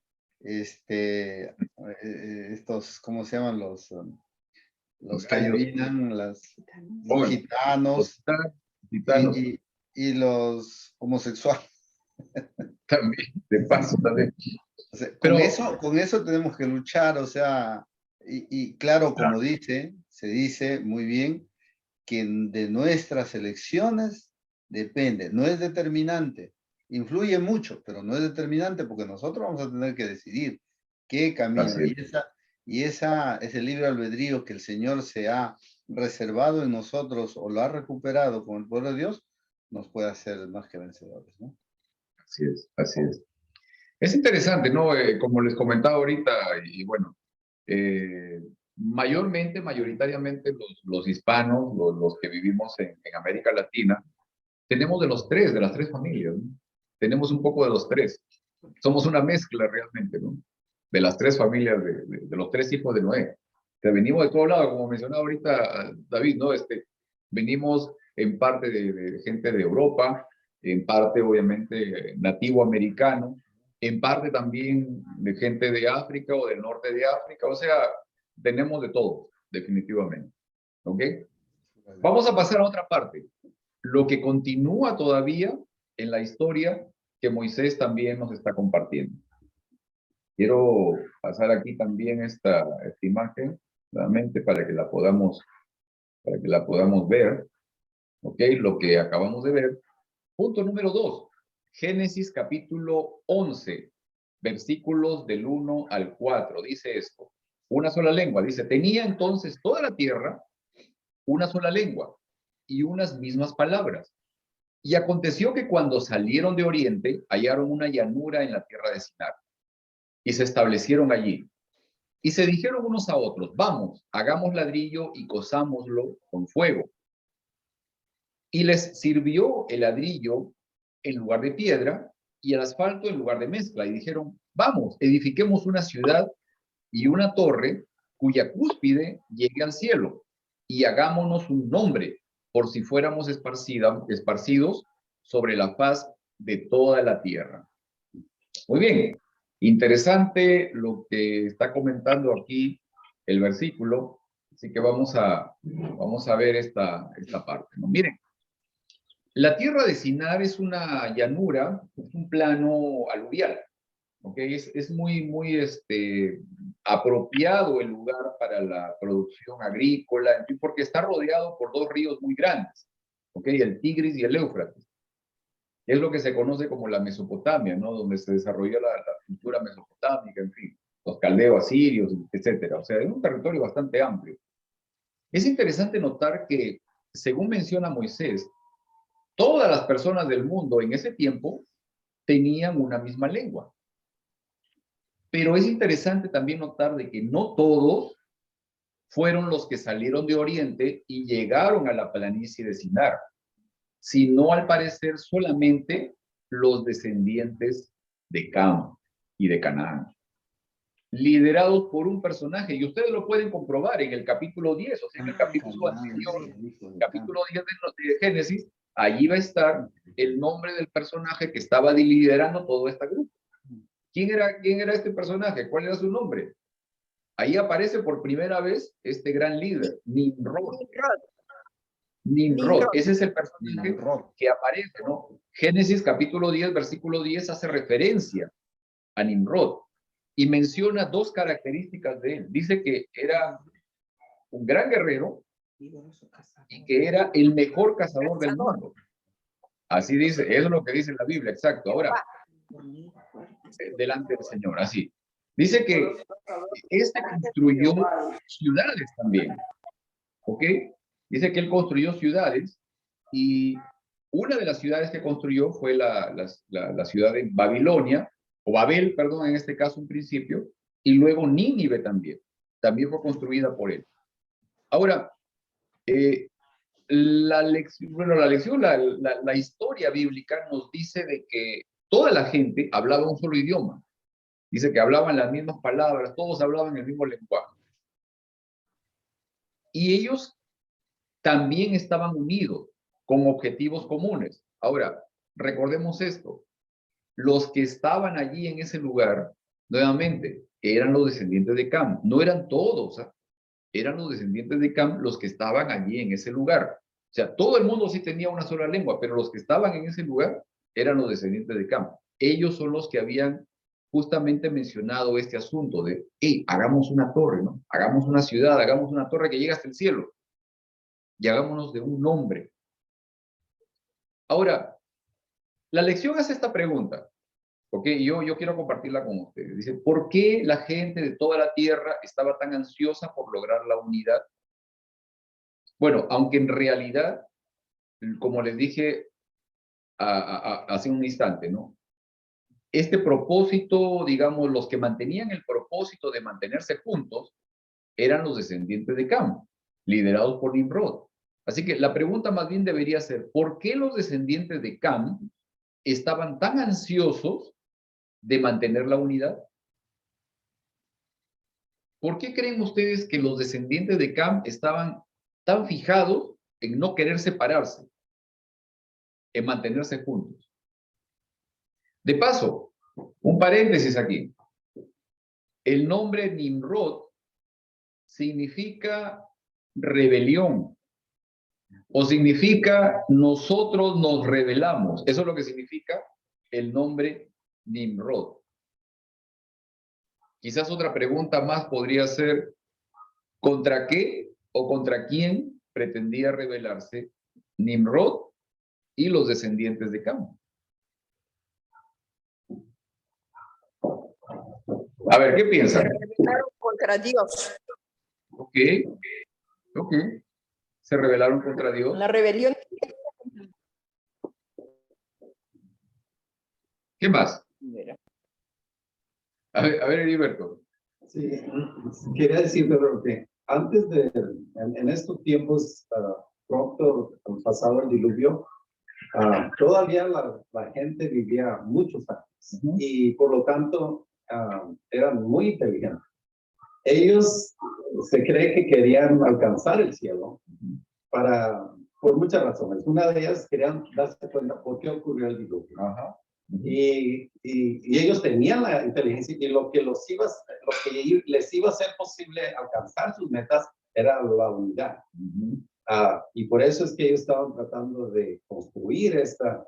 estos, ¿cómo se llaman? Los que adivinan, los gitanos, Gitanos y los homosexuales. también, de paso también. O sea, Pero, con eso tenemos que luchar, o sea, y claro, como se dice muy bien, que de nuestras elecciones depende, no es determinante, influye mucho, pero no es determinante porque nosotros vamos a tener que decidir qué camino. Y ese libre albedrío que el Señor se ha reservado en nosotros o lo ha recuperado con el poder de Dios, nos puede hacer más que vencedores, ¿no? así es, así es. Es interesante, ¿no? Como les comentaba ahorita, y bueno, mayoritariamente los hispanos, los que vivimos en América Latina, tenemos de las tres familias, ¿no? Tenemos un poco de los tres. Somos una mezcla realmente, ¿no? De las tres familias, de los tres hijos de Noé. Que venimos de todos lados, como mencionaba ahorita David, ¿no? Venimos en parte de gente de Europa, en parte obviamente nativo americano, en parte también de gente de África o del norte de África, o sea, tenemos de todo, definitivamente. ¿Ok? Vamos a pasar a otra parte. Lo que continúa todavía en la historia que Moisés también nos está compartiendo. Quiero pasar aquí también esta imagen, nuevamente, para que la podamos ver. ¿Ok? Lo que acabamos de ver. Punto número 2. Génesis capítulo 11, versículos del 1 al 4. Dice esto. Una sola lengua. Dice, tenía entonces toda la tierra una sola lengua y unas mismas palabras. Y aconteció que cuando salieron de Oriente, hallaron una llanura en la tierra de Sinar y se establecieron allí. Y se dijeron unos a otros, vamos, hagamos ladrillo y cosámoslo con fuego. Y les sirvió el ladrillo en lugar de piedra y el asfalto en lugar de mezcla. Y dijeron, vamos, edifiquemos una ciudad y una torre cuya cúspide llegue al cielo y hagámonos un nombre por si fuéramos esparcidos sobre la faz de toda la tierra. Muy bien, interesante lo que está comentando aquí el versículo, así que vamos a ver esta parte, ¿no? Miren, la tierra de Sinar es una llanura, es un plano aluvial, ¿ok? Es muy apropiado el lugar para la producción agrícola, en fin, porque está rodeado por dos ríos muy grandes, ¿ok? El Tigris y el Éufrates. Es lo que se conoce como la Mesopotamia, ¿no? Donde se desarrolló la cultura mesopotámica, en fin, los caldeos asirios, etcétera. O sea, es un territorio bastante amplio. Es interesante notar que, según menciona Moisés, todas las personas del mundo en ese tiempo tenían una misma lengua. Pero es interesante también notar de que no todos fueron los que salieron de Oriente y llegaron a la planicie de Sinar, sino al parecer solamente los descendientes de Cam y de Canaán, liderados por un personaje, y ustedes lo pueden comprobar en el capítulo 10, o sea, en el capítulo anterior, capítulo 10 de Génesis, allí va a estar el nombre del personaje que estaba liderando todo este grupo. ¿Quién era este personaje? ¿Cuál era su nombre? Ahí aparece por primera vez este gran líder, Nimrod. Nimrod. Ese es el personaje que aparece, ¿no? Génesis capítulo 10, versículo 10 hace referencia a Nimrod y menciona dos características de él. Dice que era un gran guerrero y que era el mejor cazador del mundo. Así dice, eso es lo que dice la Biblia, exacto. Ahora, delante del Señor, así. Dice que este construyó ciudades también, ¿ok? Dice que él construyó ciudades y una de las ciudades que construyó fue la ciudad de Babilonia, o Babel, perdón, en este caso en principio, y luego Nínive también fue construida por él. Ahora, la historia bíblica nos dice de que toda la gente hablaba un solo idioma. Dice que hablaban las mismas palabras, todos hablaban el mismo lenguaje. Y ellos también estaban unidos con objetivos comunes. Ahora, recordemos esto. Los que estaban allí en ese lugar, nuevamente, eran los descendientes de Cam. No eran todos, ¿eh? Eran los descendientes de Cam los que estaban allí en ese lugar. O sea, todo el mundo sí tenía una sola lengua, pero los que estaban en ese lugar eran los descendientes de Cam. Ellos son los que habían justamente mencionado este asunto de, hey, hagamos una torre, ¿no? Hagamos una ciudad, hagamos una torre que llegue hasta el cielo y hagámonos de un nombre. Ahora, la lección hace esta pregunta, ¿ok? Yo quiero compartirla con ustedes. Dice, ¿por qué la gente de toda la tierra estaba tan ansiosa por lograr la unidad? Bueno, aunque en realidad, como les dije hace un instante, ¿no? Este propósito, digamos, los que mantenían el propósito de mantenerse juntos eran los descendientes de Cam, liderados por Nimrod. Así que la pregunta más bien debería ser, ¿por qué los descendientes de Cam estaban tan ansiosos de mantener la unidad? ¿Por qué creen ustedes que los descendientes de Cam estaban tan fijados en no querer separarse, en mantenerse juntos. De paso, un paréntesis aquí. El nombre Nimrod significa rebelión o significa nosotros nos rebelamos. Eso es lo que significa el nombre Nimrod. Quizás otra pregunta más podría ser, ¿contra qué o contra quién pretendía rebelarse Nimrod y los descendientes de Cam? A ver, ¿qué piensan? Se rebelaron contra Dios. Ok, ok. Se rebelaron contra Dios. La rebelión. ¿Qué más? A ver, Heriberto. Sí, quería decir, pero que antes de, en estos tiempos, pronto, pasado el diluvio, todavía la gente vivía muchos años y por lo tanto eran muy inteligentes. Ellos se cree que querían alcanzar el cielo por muchas razones. Una de ellas querían darse cuenta por qué ocurrió el diluvio. Y ellos tenían la inteligencia y lo que les iba a hacer posible alcanzar sus metas era la unidad. Y por eso es que ellos estaban tratando de construir esta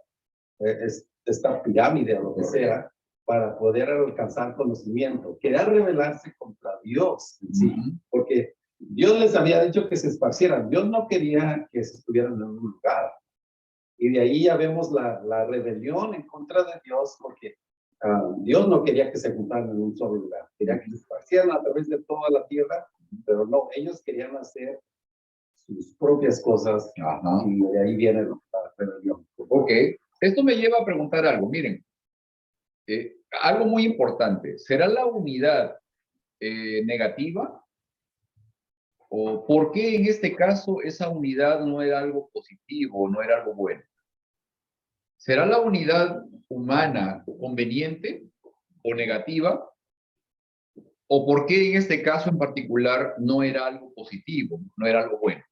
pirámide o lo que sea para poder alcanzar conocimiento. Quería rebelarse contra Dios, ¿sí? Porque Dios les había dicho que se esparcieran. Dios no quería que se estuvieran en un lugar. Y de ahí ya vemos la rebelión en contra de Dios, porque Dios no quería que se juntaran en un solo lugar. Quería que se esparcieran a través de toda la tierra, pero no, ellos querían hacer sus propias cosas. Y de ahí viene la rebelión. Ok, esto me lleva a preguntar algo. Miren, algo muy importante. ¿Será la unidad negativa? ¿O por qué en este caso esa unidad no era algo positivo, no era algo bueno? ¿Será la unidad humana conveniente o negativa? ¿O por qué en este caso en particular no era algo positivo, no era algo bueno?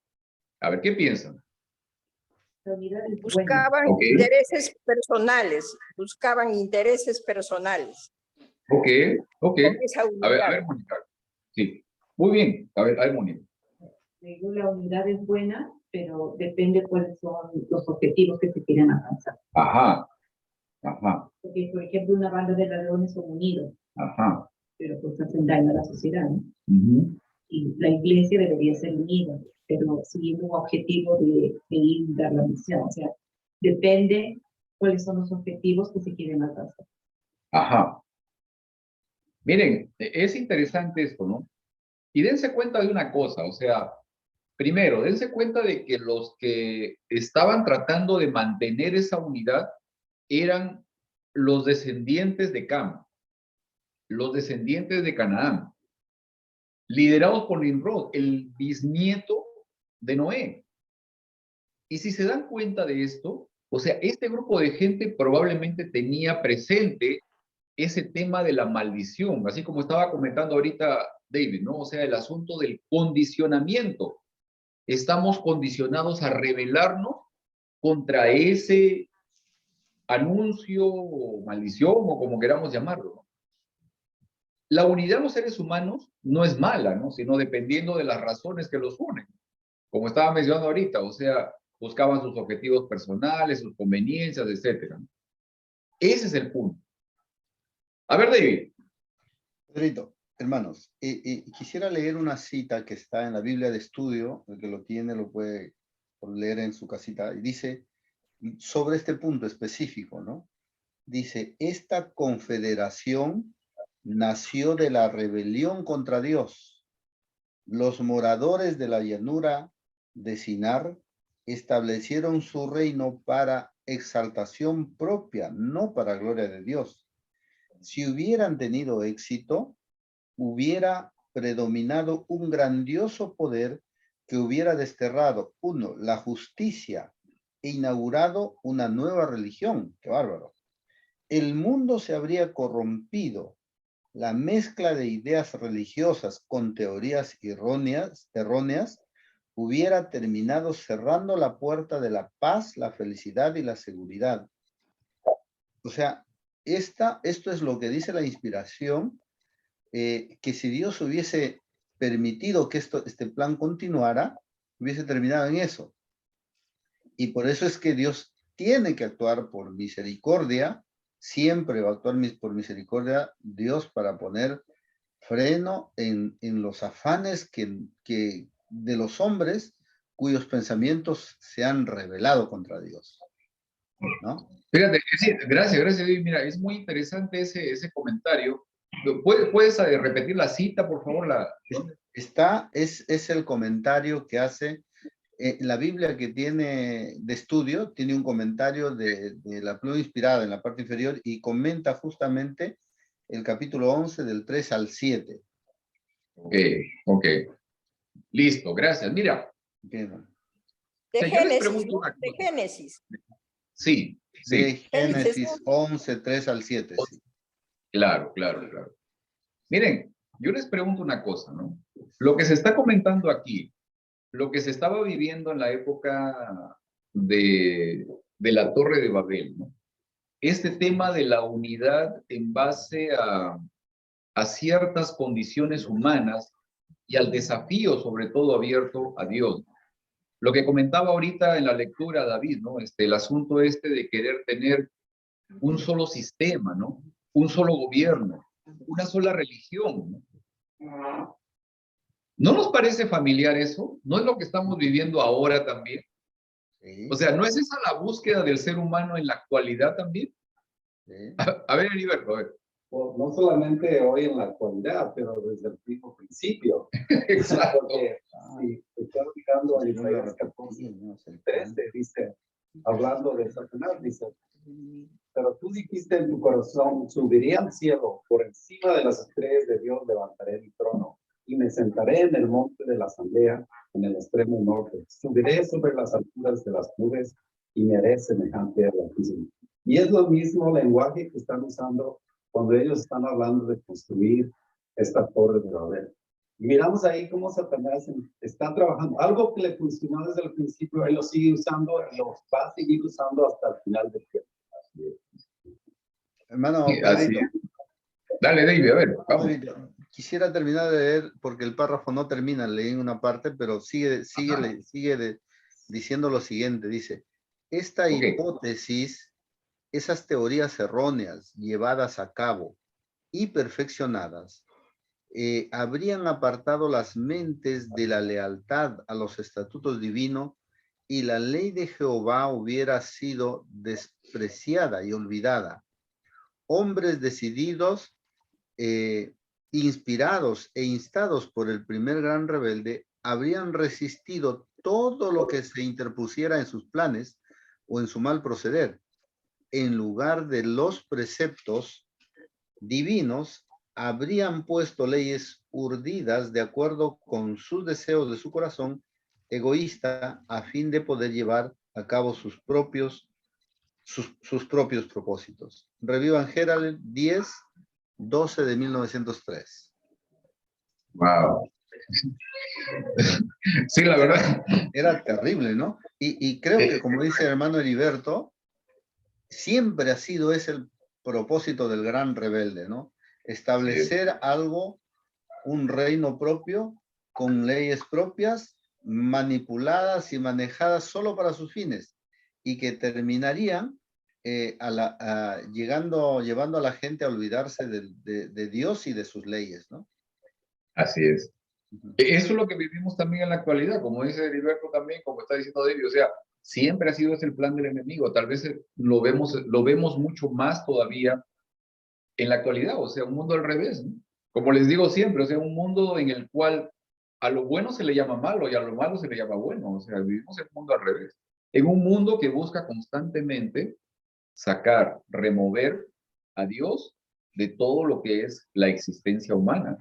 A ver, ¿qué piensan? Buscaban intereses personales, buscaban intereses personales. Ok. A ver, Mónica. Sí, muy bien. A ver, Mónica. La unidad es buena, pero depende cuáles son los objetivos que se quieren alcanzar. Porque, por ejemplo, una banda de ladrones son unidos, pero pues hacen daño a la sociedad, ¿no? Y la iglesia debería ser unida, pero siguiendo un objetivo de ir a dar la misión. O sea, depende cuáles son los objetivos que se quieren alcanzar. Miren, es interesante esto, ¿no? Y dense cuenta de una cosa, o sea, primero, dense cuenta de que los que estaban tratando de mantener esa unidad eran los descendientes de Cam, los descendientes de Canaán, liderados por Nimrod, el bisnieto de Noé. Y si se dan cuenta de esto, o sea, este grupo de gente probablemente tenía presente ese tema de la maldición, así como estaba comentando ahorita David, ¿no? O sea, el asunto del condicionamiento. Estamos condicionados a rebelarnos contra ese anuncio, maldición o como queramos llamarlo, ¿no? La unidad de los seres humanos no es mala, ¿no? Sino dependiendo de las razones que los unen. Como estaba mencionando ahorita, o sea, buscaban sus objetivos personales, sus conveniencias, etcétera. Ese es el punto. A ver, David. Pedrito, hermanos, quisiera leer una cita que está en la Biblia de estudio, el que lo tiene lo puede leer en su casita, y dice, sobre este punto específico, ¿no? Dice, esta confederación nació de la rebelión contra Dios. Los moradores de la llanura de Sinar establecieron su reino para exaltación propia, no para gloria de Dios. Si hubieran tenido éxito, hubiera predominado un grandioso poder que hubiera desterrado, uno, la justicia e inaugurado una nueva religión. ¡Qué bárbaro! El mundo se habría corrompido. La mezcla de ideas religiosas con teorías erróneas hubiera terminado cerrando la puerta de la paz, la felicidad y la seguridad. O sea, esto es lo que dice la inspiración, que si Dios hubiese permitido que este plan continuara, hubiese terminado en eso. Y por eso es que Dios tiene que actuar por misericordia, siempre va a actuar por misericordia Dios para poner freno en los afanes que de los hombres cuyos pensamientos se han rebelado contra Dios, ¿no? Fíjate, sí, gracias, David. Mira, es muy interesante ese comentario. ¿Puedes repetir la cita, por favor? Es el comentario que hace la Biblia que tiene de estudio, tiene un comentario de la pluma inspirada en la parte inferior y comenta justamente el capítulo 11 del 3 al 7. Ok. Listo, gracias. Mira. De Génesis, ¿no? De Génesis. Sí. De Génesis 11, 3 al 7. Sí. Claro. Miren, yo les pregunto una cosa, ¿no? Lo que se está comentando aquí, lo que se estaba viviendo en la época de la Torre de Babel, ¿no? Este tema de la unidad en base a ciertas condiciones humanas y al desafío, sobre todo, abierto a Dios. Lo que comentaba ahorita en la lectura, David, ¿no? El asunto de querer tener un solo sistema, ¿no? Un solo gobierno, una sola religión, ¿no? ¿No nos parece familiar eso? ¿No es lo que estamos viviendo ahora también? Sí. O sea, ¿no es esa la búsqueda del ser humano en la actualidad también? Sí. A ver, Heriberto, a ver. Pues no solamente hoy en la actualidad, pero desde el mismo principio. Exacto. Porque si estoy ubicando a Isaías 14, 13, dice, hablando de Satanás, dice, pero tú dijiste en tu corazón, subiré al cielo, por encima de las estrellas de Dios levantaré mi trono, y me sentaré en el monte de la asamblea, en el extremo norte. Subiré sobre las alturas de las nubes, y me haré semejante al Altísimo. Y es lo mismo lenguaje que están usando cuando ellos están hablando de construir esta torre de Babel. Y miramos ahí cómo Satanás está trabajando. Algo que le funcionó desde el principio, él lo sigue usando y lo va a seguir usando hasta el final del tiempo. Hermano, Pedrito. Dale, David, a ver, vamos. Quisiera terminar de leer, porque el párrafo no termina, leí en una parte, pero sigue diciendo lo siguiente, dice, esta hipótesis, esas teorías erróneas llevadas a cabo y perfeccionadas, habrían apartado las mentes de la lealtad a los estatutos divinos y la ley de Jehová hubiera sido despreciada y olvidada. Hombres decididos, inspirados e instados por el primer gran rebelde, habrían resistido todo lo que se interpusiera en sus planes o en su mal proceder. En lugar de los preceptos divinos, habrían puesto leyes urdidas de acuerdo con sus deseos de su corazón egoísta a fin de poder llevar a cabo sus propios propósitos. Review and Herald 10-12 de 1903. Wow. Sí, la verdad. Era terrible, ¿no? Y creo que, como dice el hermano Heriberto, siempre ha sido ese el propósito del gran rebelde, ¿no? Establecer algo, un reino propio, con leyes propias, manipuladas y manejadas solo para sus fines, y que terminarían llevando a la gente a olvidarse de Dios y de sus leyes, ¿no? Así es. Eso es lo que vivimos también en la actualidad, como dice Heriberto también, como está diciendo David, o sea, siempre ha sido ese el plan del enemigo, tal vez lo vemos mucho más todavía en la actualidad, o sea, un mundo al revés, ¿no? Como les digo siempre, o sea, un mundo en el cual a lo bueno se le llama malo y a lo malo se le llama bueno, o sea, vivimos en un mundo al revés, en un mundo que busca constantemente sacar, remover a Dios de todo lo que es la existencia humana,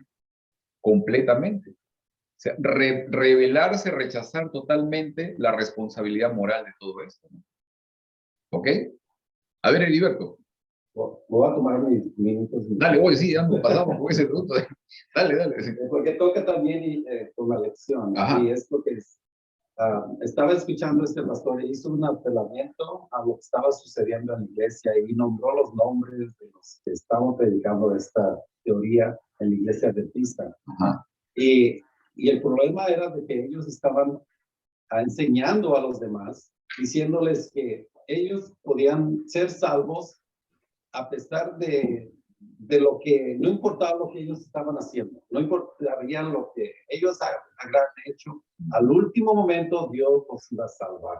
completamente. O sea, rebelarse, rechazar totalmente la responsabilidad moral de todo esto, ¿no? ¿Ok? A ver, Heriberto. Voy a tomar mis minutos. Dale, hoy sí, ya nos pasamos por ese minuto. Dale. Sí. Porque toca también con la lección. Ajá. Y es lo que estaba escuchando este pastor y hizo un apelamiento a lo que estaba sucediendo en la iglesia y nombró los nombres de los que estaban predicando esta teoría en la iglesia adventista. Y el problema era de que ellos estaban enseñando a los demás, diciéndoles que ellos podían ser salvos a pesar de lo que, no importaba lo que ellos estaban haciendo, no importaría lo que ellos habrán hecho, al último momento Dios los iba a salvar.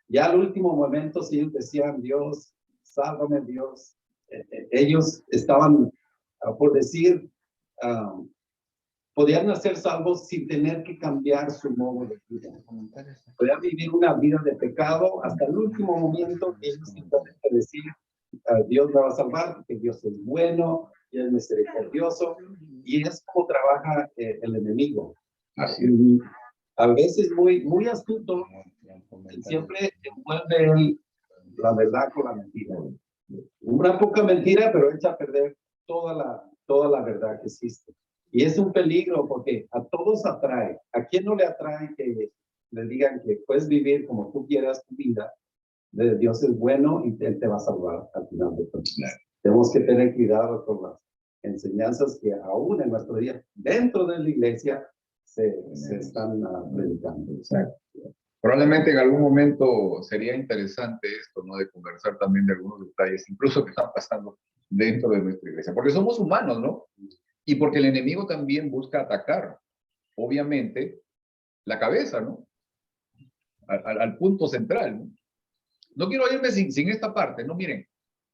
Ya al último momento, si ellos decían, Dios, sálvame Dios, ellos estaban, por decir, podían ser salvos sin tener que cambiar su modo de vida. Podían vivir una vida de pecado hasta el último momento, ellos simplemente decir, Dios me va a salvar, porque Dios es bueno, y es misericordioso, y es como trabaja el enemigo. Así. A veces muy astuto, siempre envuelve la verdad con la mentira. Una poca mentira, pero echa a perder toda la verdad que existe. Y es un peligro porque a todos atrae. ¿A quién no le atrae que le digan que puedes vivir como tú quieras tu vida? Dios es bueno y Él te va a salvar al final de todo. Tenemos que tener cuidado con las enseñanzas que aún en nuestro día, dentro de la iglesia, se están predicando. Exacto. Probablemente en algún momento sería interesante esto, ¿no? De conversar también de algunos detalles, incluso que están pasando dentro de nuestra iglesia. Porque somos humanos, ¿no? Y porque el enemigo también busca atacar, obviamente, la cabeza, ¿no? Al punto central, ¿no? No quiero irme sin esta parte, ¿no? Miren,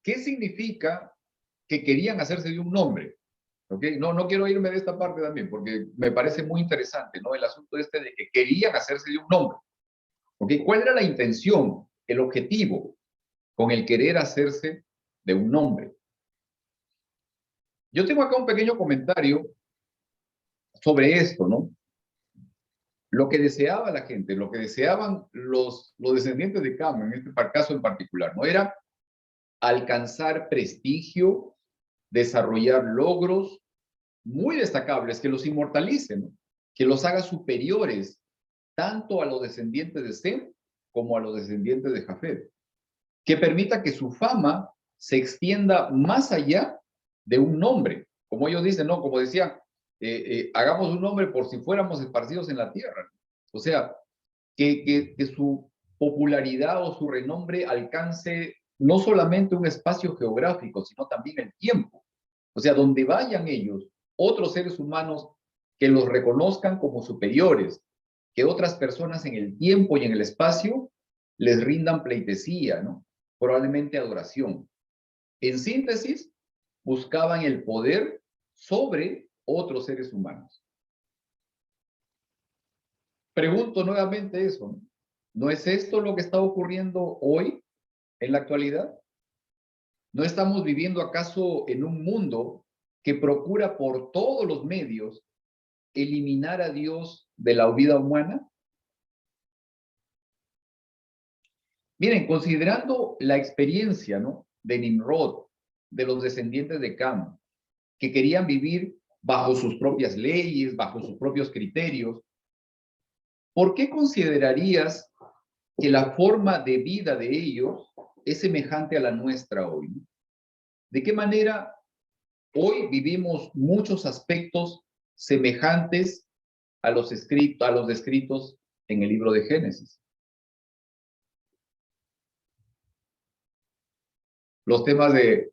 ¿qué significa que querían hacerse de un nombre? ¿Ok? No quiero irme de esta parte también, porque me parece muy interesante, ¿no? El asunto este de que querían hacerse de un nombre. ¿Ok? ¿Cuál era la intención, el objetivo con el querer hacerse de un nombre? Yo tengo acá un pequeño comentario sobre esto, ¿no? Lo que deseaba la gente, lo que deseaban los descendientes de Cam, en este caso en particular, ¿no? Era alcanzar prestigio, desarrollar logros muy destacables que los inmortalicen, ¿no? Que los haga superiores tanto a los descendientes de Sem como a los descendientes de Jafet, que permita que su fama se extienda más allá de un nombre, como ellos dicen, ¿no? Como decían, hagamos un nombre por si fuéramos esparcidos en la tierra. O sea, que su popularidad o su renombre alcance no solamente un espacio geográfico, sino también el tiempo. O sea, donde vayan ellos, otros seres humanos que los reconozcan como superiores, que otras personas en el tiempo y en el espacio les rindan pleitesía, ¿no? Probablemente adoración. En síntesis, buscaban el poder sobre otros seres humanos. Pregunto nuevamente eso, ¿no? ¿No es esto lo que está ocurriendo hoy, en la actualidad? ¿No estamos viviendo acaso en un mundo que procura por todos los medios eliminar a Dios de la vida humana? Miren, considerando la experiencia, ¿no? De Nimrod, de los descendientes de Cam, que querían vivir bajo sus propias leyes, bajo sus propios criterios, ¿por qué considerarías que la forma de vida de ellos es semejante a la nuestra hoy? ¿De qué manera hoy vivimos muchos aspectos semejantes a los descritos en el libro de Génesis? Los temas de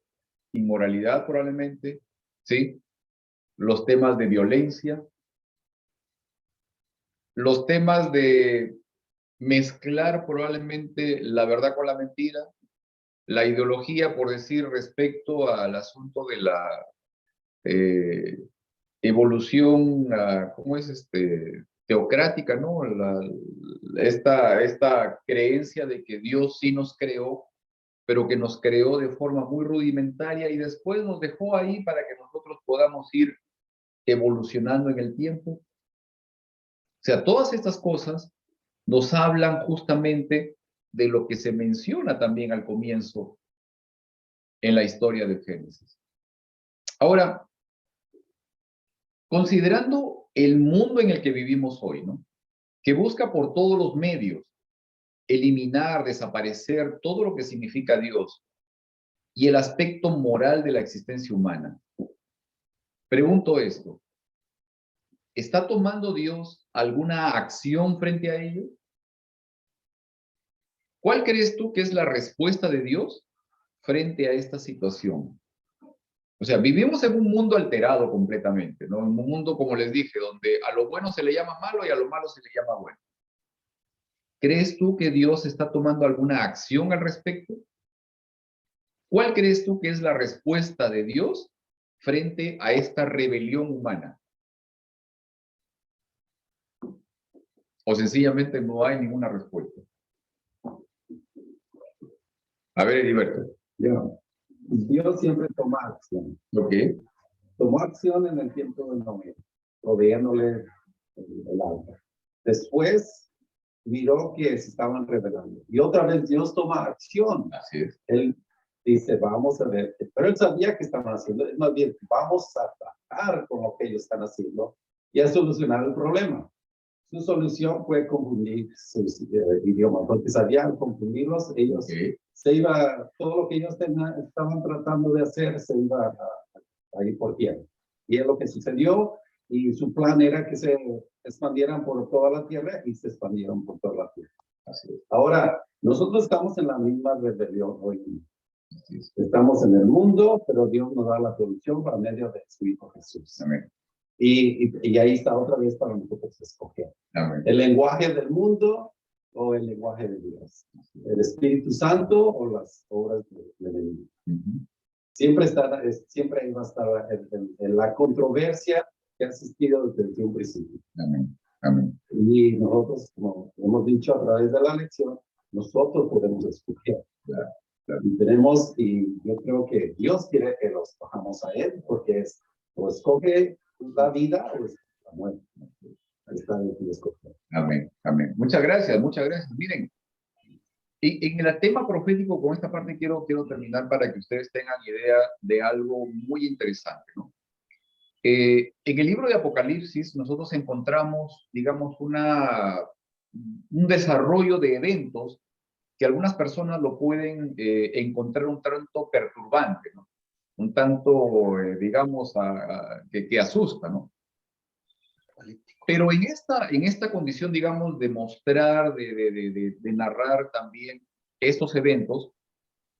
inmoralidad probablemente, ¿sí? Los temas de violencia, los temas de mezclar probablemente la verdad con la mentira, la ideología, por decir, respecto al asunto de la evolución, ¿cómo es? Teocrática, ¿no? Esta creencia de que Dios sí nos creó, pero que nos creó de forma muy rudimentaria y después nos dejó ahí para que nosotros podamos ir evolucionando en el tiempo. O sea, todas estas cosas nos hablan justamente de lo que se menciona también al comienzo en la historia del Génesis. Ahora, considerando el mundo en el que vivimos hoy, ¿no? que busca por todos los medios eliminar, desaparecer todo lo que significa Dios y el aspecto moral de la existencia humana. Pregunto esto, ¿está tomando Dios alguna acción frente a ello? ¿Cuál crees tú que es la respuesta de Dios frente a esta situación? O sea, vivimos en un mundo alterado completamente, ¿no? En un mundo, como les dije, donde a lo bueno se le llama malo y a lo malo se le llama bueno. ¿Crees tú que Dios está tomando alguna acción al respecto? ¿Cuál crees tú que es la respuesta de Dios frente a esta rebelión humana? O sencillamente no hay ninguna respuesta. A ver, Heriberto. Dios siempre toma acción. Ok. Tomó acción en el tiempo de Noé, proveéndole el arca. Después miró que se estaban rebelando. Y otra vez Dios toma acción. Así es. Él dice, vamos a ver. Pero él sabía que estaban haciendo. Es más bien, vamos a tratar con lo que ellos están haciendo y a solucionar el problema. Su solución fue confundir sus idiomas, porque sabían confundirlos. Ellos se iba, todo lo que ellos estaban tratando de hacer se iba a ir por tierra. Y es lo que sucedió. Y su plan era que se expandieran por toda la tierra y se expandieron por toda la tierra. Así es. Ahora, nosotros estamos en la misma rebelión hoy. Estamos en el mundo, pero Dios nos da la solución por medio de su Hijo Jesús. Amén. Y ahí está otra vez para nosotros escoger. Amén. El lenguaje del mundo o el lenguaje de Dios. El Espíritu Santo o las obras del enemigo. Siempre ahí va a estar en la controversia que ha existido desde un principio. Amén. Amén. Y nosotros, como hemos dicho a través de la lección, nosotros podemos escoger. Claro. Y yo creo que Dios quiere que los escojamos a Él, porque o escoge la vida o la muerte. Ahí está el que escoge. Amén. Amén. Muchas gracias, muchas gracias. Miren, en el tema profético, con esta parte quiero terminar para que ustedes tengan idea de algo muy interesante, ¿no? En el libro de Apocalipsis nosotros encontramos, digamos, un desarrollo de eventos que algunas personas lo pueden encontrar un tanto perturbante, ¿no? Un tanto, digamos, que asusta, ¿no? Pero en esta condición, digamos, de mostrar, de narrar también estos eventos,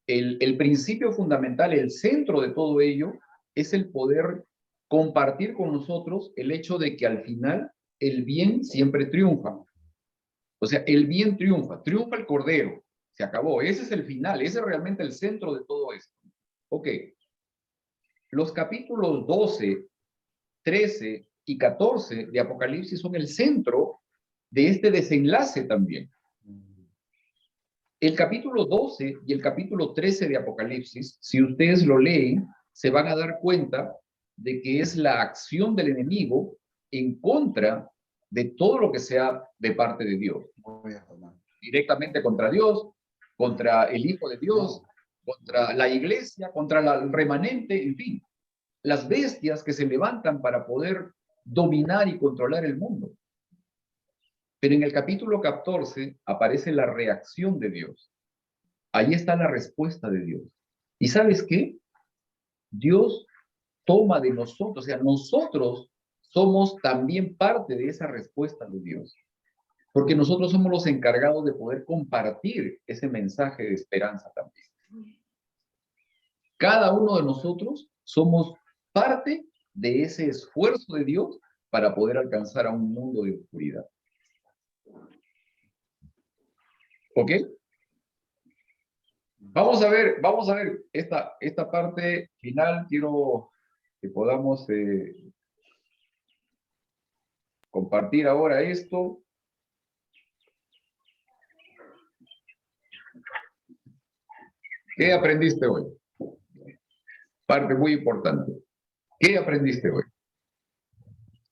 el principio fundamental, el centro de todo ello, es el poder compartir con nosotros el hecho de que al final el bien siempre triunfa. O sea, el bien triunfa, triunfa el Cordero, se acabó. Ese es el final, ese es realmente el centro de todo esto. Ok. Los capítulos 12, 13 y 14 de Apocalipsis son el centro de este desenlace también. El capítulo 12 y el capítulo 13 de Apocalipsis, si ustedes lo leen, se van a dar cuenta de que es la acción del enemigo en contra de todo lo que sea de parte de Dios. Directamente contra Dios, contra el Hijo de Dios, contra la iglesia, contra el remanente, en fin. Las bestias que se levantan para poder dominar y controlar el mundo. Pero en el capítulo 14 aparece la reacción de Dios. Ahí está la respuesta de Dios. ¿Y sabes qué? Dios toma de nosotros, o sea, nosotros somos también parte de esa respuesta de Dios. Porque nosotros somos los encargados de poder compartir ese mensaje de esperanza también. Cada uno de nosotros somos parte de ese esfuerzo de Dios para poder alcanzar a un mundo de oscuridad. ¿Ok? Vamos a ver esta parte final. Quiero que podamos compartir ahora esto. ¿Qué aprendiste hoy? Parte muy importante. ¿Qué aprendiste hoy?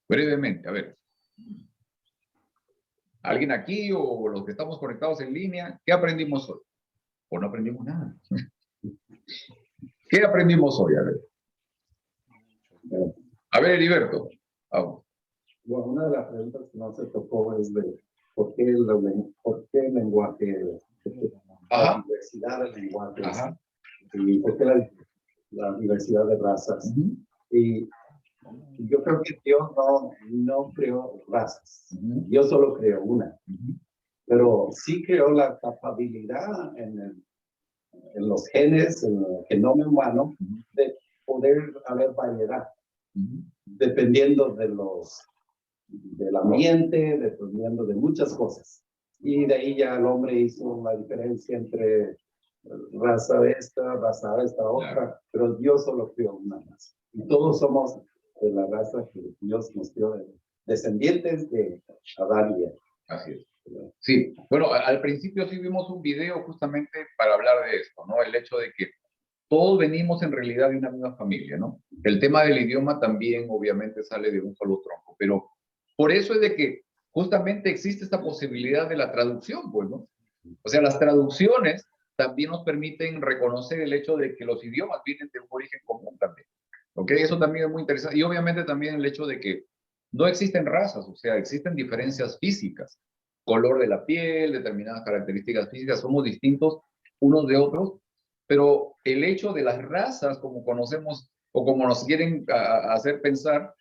Brevemente, a ver. ¿Alguien aquí o los que estamos conectados en línea? ¿Qué aprendimos hoy? ¿O no aprendimos nada? ¿Qué aprendimos hoy? A ver, Heriberto. Vamos. Bueno, una de las preguntas que no se tocó es de por qué el lenguaje, Ajá. la diversidad de lenguajes, Ajá. y por qué la diversidad de razas. Y yo creo que Dios no creó razas. Dios solo creó una. Pero sí creó la capacidad en los genes, en el genoma humano, de poder haber variedad, dependiendo del ambiente, dependiendo de muchas cosas. Y de ahí ya el hombre hizo la diferencia entre raza esta, otra, pero Dios solo creó una raza. Y todos somos de la raza que Dios nos dio, descendientes de Adán y Eva. Así es. Sí, bueno, al principio sí vimos un video justamente para hablar de esto, ¿no? El hecho de que todos venimos en realidad de una misma familia, ¿no? El tema del idioma también obviamente sale de un solo tronco, pero por eso es de que justamente existe esta posibilidad de la traducción, pues, ¿no? O sea, las traducciones también nos permiten reconocer el hecho de que los idiomas vienen de un origen común también, ¿ok? Eso también es muy interesante. Y obviamente también el hecho de que no existen razas, o sea, existen diferencias físicas, color de la piel, determinadas características físicas, somos distintos unos de otros, pero el hecho de las razas, como conocemos o como nos quieren hacer pensar,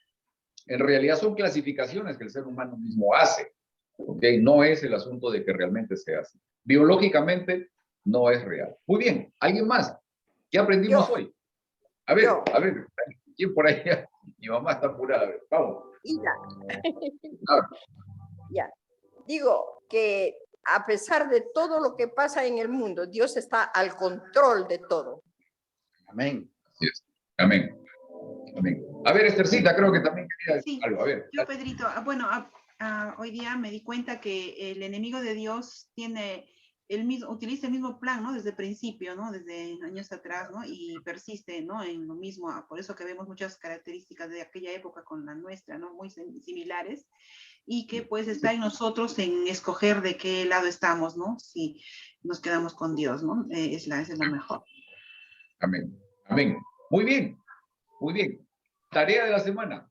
en realidad son clasificaciones que el ser humano mismo hace, ¿ok? No es el asunto de que realmente se hace. Biológicamente no es real. Muy bien, ¿alguien más? ¿Qué aprendimos hoy? A ver, ¿quién por ahí? Mi mamá está apurada, a ver, vamos. Ya. Digo que a pesar de todo lo que pasa en el mundo, Dios está al control de todo. Amén. Así es. Amén. Amén. A ver, Esthercita, creo que también quería decir algo. A ver. Yo, Pedrito, bueno, hoy día me di cuenta que el enemigo de Dios utiliza el mismo plan, ¿no? Desde el principio, ¿no? Desde años atrás, ¿no? Y persiste, ¿no? En lo mismo. Por eso que vemos muchas características de aquella época con la nuestra, ¿no? Muy similares. Y que pues está en nosotros en escoger de qué lado estamos, ¿no? Si nos quedamos con Dios, ¿no? Esa es la mejor. Amén. Amén. Muy bien. Muy bien. Tarea de la semana.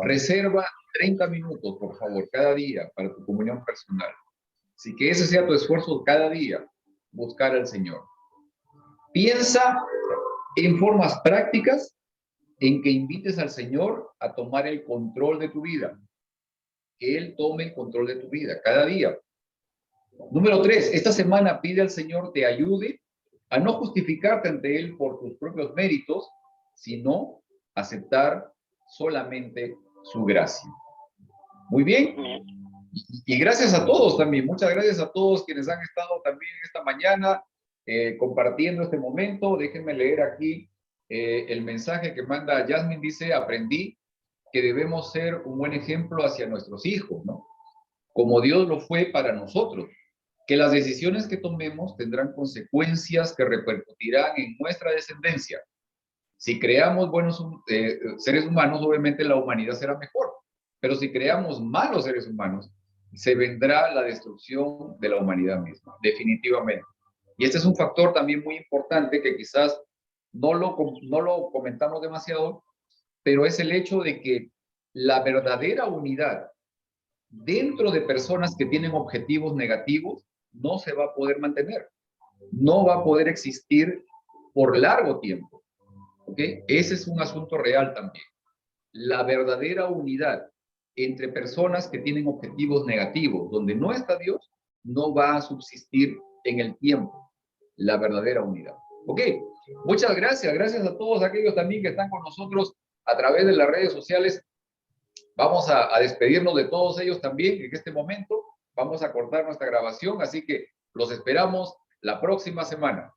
Reserva 30 minutos, por favor, cada día para tu comunión personal. Así que ese sea tu esfuerzo cada día, buscar al Señor. Piensa en formas prácticas en que invites al Señor a tomar el control de tu vida. Que Él tome el control de tu vida cada día. Número 3, esta semana pide al Señor te ayude a no justificarte ante Él por tus propios méritos, sino aceptar solamente su gracia. Muy bien. Y gracias a todos también. Muchas gracias a todos quienes han estado también esta mañana compartiendo este momento. Déjenme leer aquí el mensaje que manda Yasmin. Dice, aprendí que debemos ser un buen ejemplo hacia nuestros hijos, ¿no? Como Dios lo fue para nosotros. Que las decisiones que tomemos tendrán consecuencias que repercutirán en nuestra descendencia. Si creamos buenos seres humanos, obviamente la humanidad será mejor. Pero si creamos malos seres humanos, se vendrá la destrucción de la humanidad misma, definitivamente. Y este es un factor también muy importante que quizás no lo comentamos demasiado, pero es el hecho de que la verdadera unidad dentro de personas que tienen objetivos negativos no se va a poder mantener, no va a poder existir por largo tiempo. ¿Ok? Ese es un asunto real también. La verdadera unidad entre personas que tienen objetivos negativos, donde no está Dios, no va a subsistir en el tiempo. La verdadera unidad. ¿Ok? Muchas gracias. Gracias a todos aquellos también que están con nosotros a través de las redes sociales. Vamos a despedirnos de todos ellos también en este momento. Vamos a cortar nuestra grabación, así que los esperamos la próxima semana.